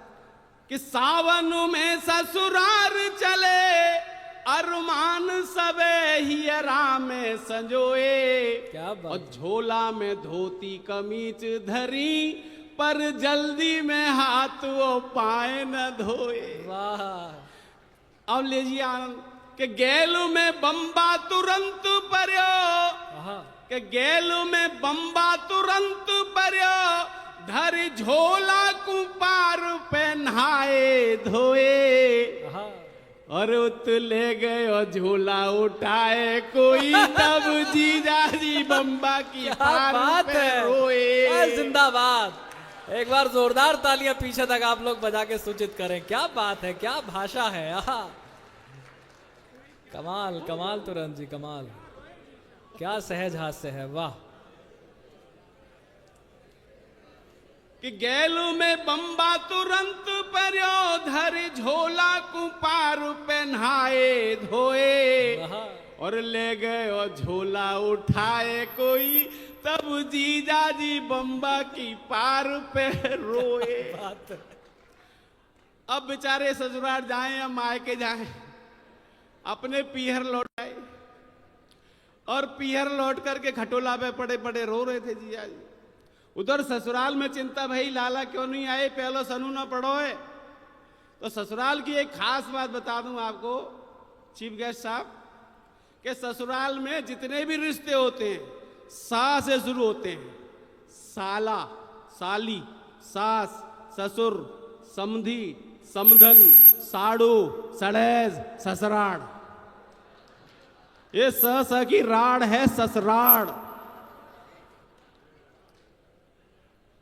[SPEAKER 6] कि सावन में ससुराल चले, अरमान सबे हियरा में संजोए,
[SPEAKER 2] क्या बात।
[SPEAKER 6] और झोला में धोती कमीज धरी, पर जल्दी में हाथ वो पाए न धोए।
[SPEAKER 2] वाह।
[SPEAKER 6] अब लीजिए आनंद के गैलू में बम्बा तुरंत पर्यो, के गैलू में बम्बा तुरंत पर्यो, धर झोला कुपार पहनाए धोए और उत ले गए और झोला उठाए कोई तब जीजा जी बम्बा की
[SPEAKER 7] क्या
[SPEAKER 6] पार
[SPEAKER 7] बात
[SPEAKER 6] पे
[SPEAKER 7] है
[SPEAKER 6] रोए।
[SPEAKER 7] जिंदाबाद। एक बार जोरदार तालियां पीछे तक आप लोग बजा के सूचित करें। क्या बात है, क्या भाषा है। आहा, कमाल कमाल तुरंत जी, कमाल। क्या सहज हास्य है, वाह।
[SPEAKER 6] कि गैलू में बम्बा तुरंत पर्यो धर झोला कुपार पहनाए धोए और ले गए और झोला उठाए कोई तब जीजा जी बम्बा की पार पे रोए।
[SPEAKER 7] बात
[SPEAKER 6] अब बेचारे ससुराल जाएं या मायके जाएं, अपने पीहर लौट आए और पीहर लौट करके खटोला पे पड़े पड़े रो रहे थे जीजा जी। उधर ससुराल में चिंता भाई लाला क्यों नहीं आए, पहलो सनू ना पड़ो है। तो ससुराल की एक खास बात बता दूं आपको चीफ गेस्ट साहब, कि ससुराल में जितने भी रिश्ते होते हैं सा से शुरू होते हैं। साला, साली, सास, ससुर, समधी, समधन, साड़ू, सड़ेज, ससराड़। ये स की राड़ है ससराड़।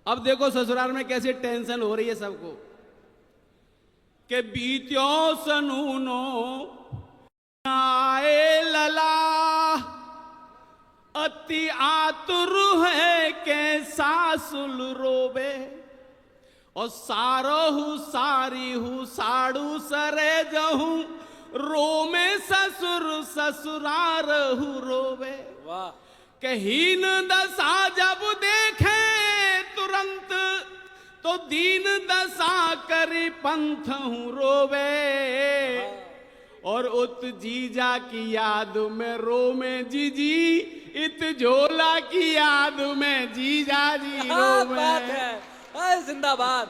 [SPEAKER 6] अब देखो ससुराल में कैसे टेंशन हो रही है सबको कि बीत्यो सनूनो आए लला अति आतुर है के सासुल रोबे और सारोहू सारी हूँ साड़ू सरे जहूं रो में ससुर ससुरार हूँ रोबे।
[SPEAKER 7] वाह।
[SPEAKER 6] कहीन दशा जब देखे तुरंत तो दीन दशा करी पंथ हूँ रोवे और उत जीजा की याद में रो में जीजी इत झोला की याद में जीजा जी
[SPEAKER 7] क्या
[SPEAKER 6] रोवे।
[SPEAKER 7] बात है, अरे जिंदाबाद।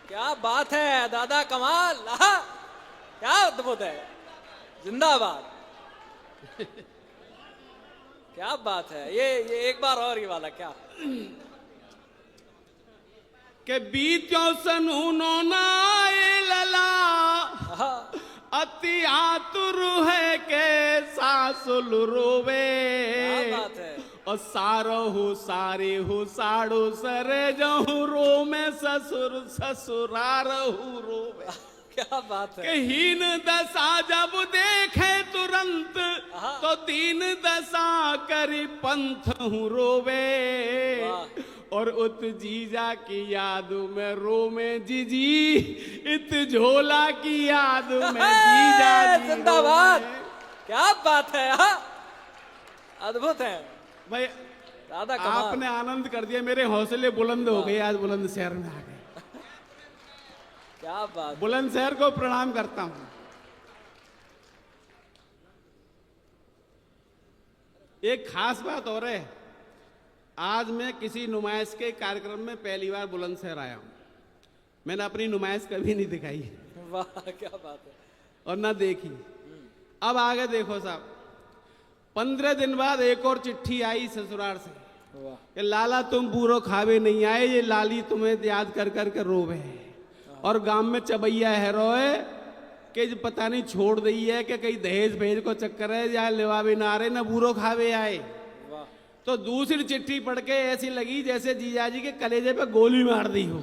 [SPEAKER 7] क्या बात है दादा, कमाल। आहा, क्या अद्भुत है, जिंदाबाद। क्या बात है। ये एक बार और ये वाला क्या
[SPEAKER 6] के बीत्यो सनूनो नाए लला अति आतुर है के सासुल रोवे।
[SPEAKER 7] क्या बात है।
[SPEAKER 6] और सारो हूँ सारी हूँ साड़ू सरे जहूँ रो में ससुर ससुरार हूँ रोवे।
[SPEAKER 7] क्या बात है।
[SPEAKER 6] कहीन दशा जब देखे तुरंत तो दीन दशा करी पंथ हूँ रोवे और उत जीजा की याद में रो में जीजी इत झोला की याद में जीजा जी
[SPEAKER 7] जिंदाबाद।
[SPEAKER 6] रोवे।
[SPEAKER 7] क्या बात है, आहा, अद्भुत है
[SPEAKER 6] भाई
[SPEAKER 7] दादा, कमाल।
[SPEAKER 6] आपने आनंद कर दिया, मेरे हौसले बुलंद हो गए, आज बुलंदशहर में आ गए।
[SPEAKER 7] क्या बात।
[SPEAKER 6] बुलंदशहर को प्रणाम करता हूं। एक खास बात और है, आज मैं किसी नुमाइश के कार्यक्रम में पहली बार बुलंदशहर आया हूं। मैंने अपनी नुमाइश कभी नहीं दिखाई
[SPEAKER 7] वाह, क्या बात है।
[SPEAKER 6] और ना देखी। अब आगे देखो साहब, 15 दिन बाद एक और चिट्ठी आई ससुराल से
[SPEAKER 7] वाह।
[SPEAKER 6] कि लाला तुम पूरो खावे नहीं आए, ये लाली तुम्हें याद कर कर के रोवे और गांव में चबैया है रोए कि पता नहीं छोड़ दी है कि कहीं दहेज भेज को चक्कर है या लेवा भी ना रहे ना बूरो खावे आए।
[SPEAKER 7] वाह।
[SPEAKER 6] तो दूसरी चिट्ठी पढ़ के ऐसी लगी जैसे जीजाजी के कलेजे पे गोली मार दी हो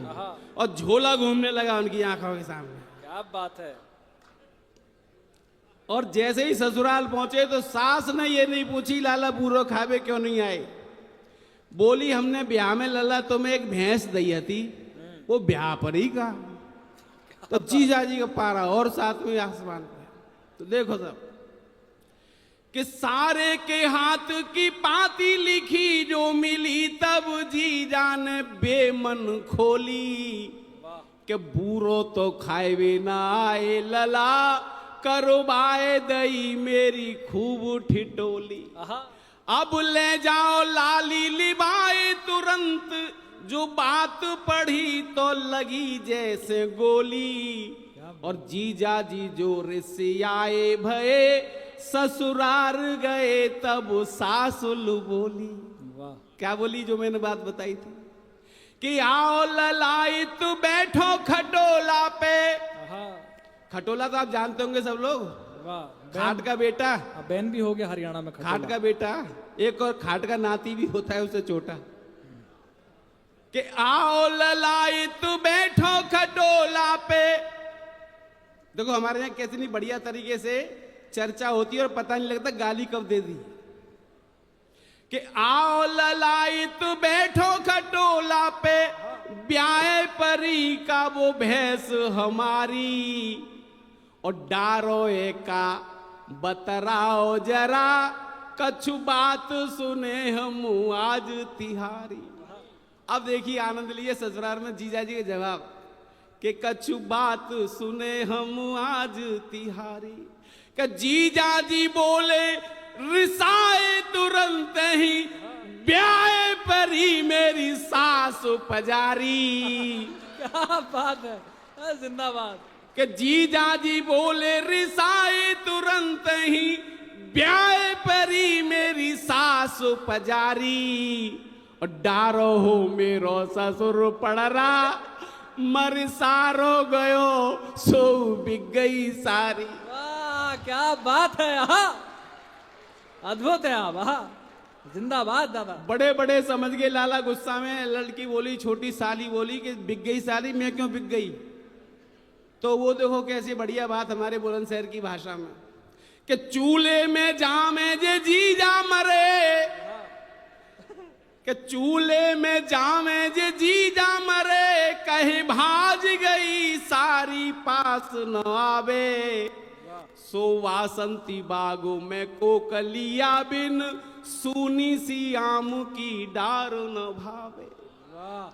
[SPEAKER 6] और झोला घूमने लगा उनकी आंखों के सामने।
[SPEAKER 7] क्या बात है।
[SPEAKER 6] और जैसे ही ससुराल पहुंचे तो सास ने ये नहीं पूछी लाला बूरो खावे क्यों नहीं आए, बोली हमने ब्याह में लाला तुम्हें एक भैंस दी थी, वो ब्याह पर ही का। तो जीजा जी का पारा और सातवें आसमान पे। तो देखो सब कि सारे के हाथ की पाती लिखी जो मिली तब जीजा ने बेमन खोली कि बूरो तो खाए भी ना आए लला करवाए दई मेरी खूब ठिठोली। अब ले जाओ लाली लिबाए तुरंत, जो बात पढ़ी तो लगी जैसे गोली। और जीजा जी जो रिसियाए भये ससुरार गए तब सासुल बोली।
[SPEAKER 7] वाह।
[SPEAKER 6] क्या बोली जो मैंने बात बताई थी कि आओ ललायत बैठो खटोला पे।
[SPEAKER 7] हाँ,
[SPEAKER 6] खटोला तो आप जानते होंगे सब लोग,
[SPEAKER 7] वाह।
[SPEAKER 6] खाट का बेटा,
[SPEAKER 7] बैन भी हो गया हरियाणा में
[SPEAKER 6] खाट का बेटा, एक और खाट का नाती भी होता है उससे छोटा। कि आओ ललायत बैठो खटोला पे। देखो हमारे यहाँ कितनी बढ़िया तरीके से चर्चा होती है और पता नहीं लगता गाली कब दे दी। कि आओ ललायत बैठो खटोला पे, ब्याह परी का वो भैंस हमारी, और डारो का बतराओ जरा, कछु बात सुने हम आज तिहारी। अब देखिए आनंद लिए ससुराल में जीजा जी के जवाब कि कछु बात सुने हम आज तिहारी। कि जीजा जी बोले रिसाए तुरंत ही, ब्याह परी मेरी सास पजारी।
[SPEAKER 7] क्या बात है, जिंदाबाद।
[SPEAKER 6] कि जीजा जी बोले रिसाए तुरंत ही, ब्याह परी मेरी सास पजारी, और डारो हो मेरो ससुर पड़रा, मर सारो गयो सो बिक गई सारी।
[SPEAKER 7] वाह, क्या बात है। हाँ, अद्भुत है आप। हाँ, जिंदाबाद दादा।
[SPEAKER 6] बड़े बड़े समझ गए लाला गुस्सा में। लड़की बोली, छोटी साली बोली कि बिक गई साली, मैं क्यों बिक गई। तो वो देखो कैसी बढ़िया बात हमारे बुलंदशहर की भाषा में कि चूल्हे में जामे जे जीजा मरे, कि चूल्हे में जामे जे जीजा मरे, कहीं भाज गई सारी पास न आवे, सो वासंती बागों में कोकलिया बिन, सूनी सी आम की डार न भावे।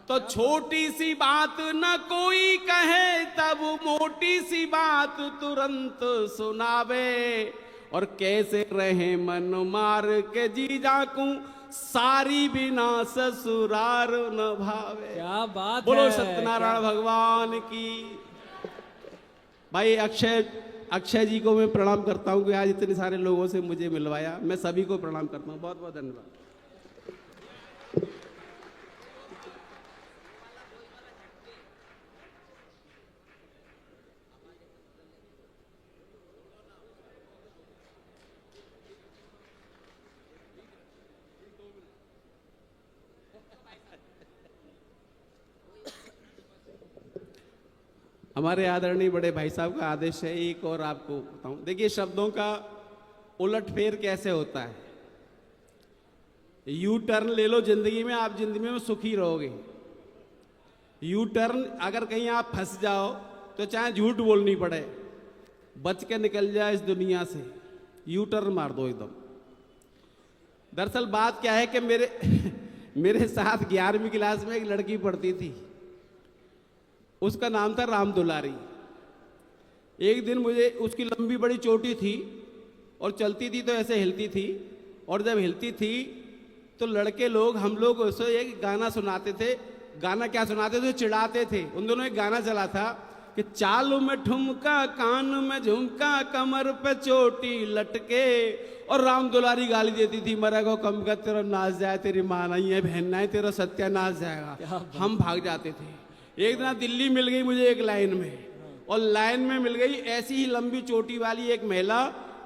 [SPEAKER 6] तो छोटी सी बात न कोई कहे, तब मोटी सी बात तुरंत सुनावे, और कैसे रहे मन मार के जीजा को, सारी बिना ससुरार न भावे।
[SPEAKER 7] क्या बात
[SPEAKER 6] बोलो
[SPEAKER 7] है।
[SPEAKER 6] सत्यनारायण भगवान की। भाई अक्षय जी को मैं प्रणाम करता हूँ कि आज इतने सारे लोगों से मुझे मिलवाया। मैं सभी को प्रणाम करता हूँ, बहुत बहुत धन्यवाद। हमारे आदरणीय बड़े भाई साहब का आदेश है, एक और आपको बताऊं। देखिए शब्दों का उलटफेर कैसे होता है। यू टर्न ले लो जिंदगी में, आप जिंदगी में सुखी रहोगे। यू टर्न अगर कहीं आप फंस जाओ तो चाहे झूठ बोलनी पड़े, बच के निकल जाए इस दुनिया से, यू टर्न मार दो एकदम। दरअसल बात क्या है कि मेरे साथ 11वीं क्लास में एक लड़की पढ़ती थी, उसका नाम था राम दुलारी। एक दिन मुझे, उसकी लंबी बड़ी चोटी थी और चलती थी तो ऐसे हिलती थी, और जब हिलती थी तो लड़के लोग, हम लोग उसे एक गाना सुनाते थे। गाना क्या सुनाते थे, चिढ़ाते थे। उन दोनों एक गाना चला था कि चालू में ठुमका, कान में झुमका, कमर पे चोटी लटके, और राम दुलारी गाली देती थी, मरे को कम कर तेरा नाच जाए, तेरी माँ नहीं है, बहन नहीं, तेरा सत्यानाश जाएगा। हम भाग जाते थे। एक दिन दिल्ली मिल गई मुझे एक लाइन में, और लाइन में मिल गई ऐसी ही लंबी चोटी वाली एक महिला।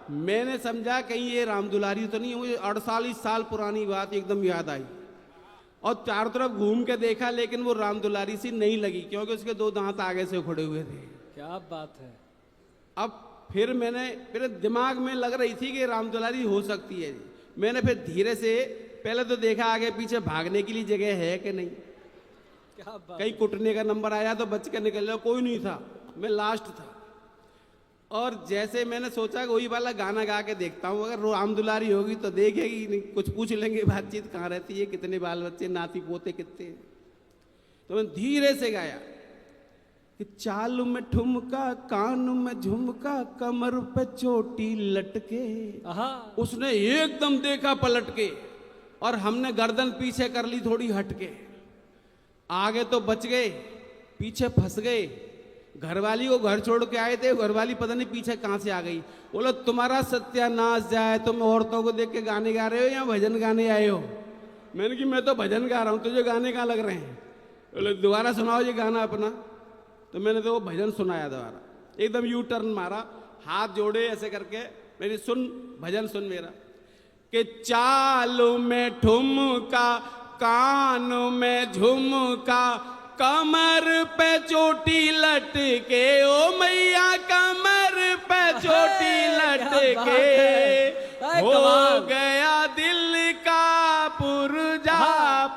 [SPEAKER 6] मैंने समझा कहीं ये राम दुलारी तो नहीं है। मुझे 48 साल पुरानी बात एकदम याद आई, और चारों तरफ घूम के देखा, लेकिन वो राम दुलारी सी नहीं लगी, क्योंकि उसके 2 दांत आगे से उखड़े हुए थे।
[SPEAKER 7] क्या बात है।
[SPEAKER 6] अब फिर मेरे दिमाग में लग रही थी कि राम दुलारी हो सकती है। मैंने फिर धीरे से पहले तो देखा आगे पीछे भागने के लिए जगह है कि नहीं,
[SPEAKER 7] क्या बात।
[SPEAKER 6] कहीं कुटने का नंबर आया तो बच के निकल जाओ, कोई नहीं था, मैं लास्ट था। और जैसे मैंने सोचा कि वही वाला गाना गा के देखता हूँ, अगर राम दुलारी होगी तो देखेगी नहीं, कुछ पूछ लेंगे, बातचीत कहाँ रहती है, कितने बाल बच्चे, नाती पोते कितने। तो मैं धीरे से गाया कि चाल में ठुमका, कान में झुमका, कमर पे चोटी लटके। उसने एकदम देखा पलट के, और हमने गर्दन पीछे कर ली थोड़ी हटके। आगे तो बच गए, पीछे फंस गए। घरवाली को घर छोड़ के आए थे, घरवाली पता नहीं पीछे कहां से आ गई। बोलो तुम्हारा सत्यानाश जाए, तुम औरतों को देख के गाने गा रहे हो या भजन गाने आए हो। मैंने कि मैं तो भजन गा रहा हूँ, तुझे गाने कहाँ लग रहे हैं? बोले दोबारा सुनाओ ये गाना अपना। तो मैंने तो वो भजन सुनाया दोबारा, एकदम यू टर्न मारा, हाथ जोड़े ऐसे करके, मेरी सुन भजन सुन मेरा, कि चालू में ठुमका, कान में झुमका, कमर पे चोटी लटके, ओ मैया कमर पे चोटी लटके, हो गया दिल का पुरजा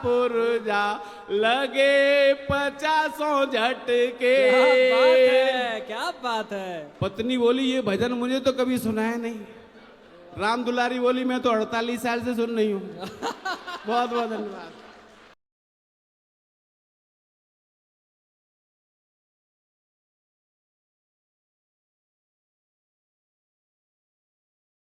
[SPEAKER 6] पुरजा, लगे 50 झटके।
[SPEAKER 7] क्या बात है।
[SPEAKER 6] पत्नी बोली ये भजन मुझे तो कभी सुनाया नहीं। राम दुलारी बोली मैं तो 48 साल से सुन रही हूँ। बहुत बहुत धन्यवाद।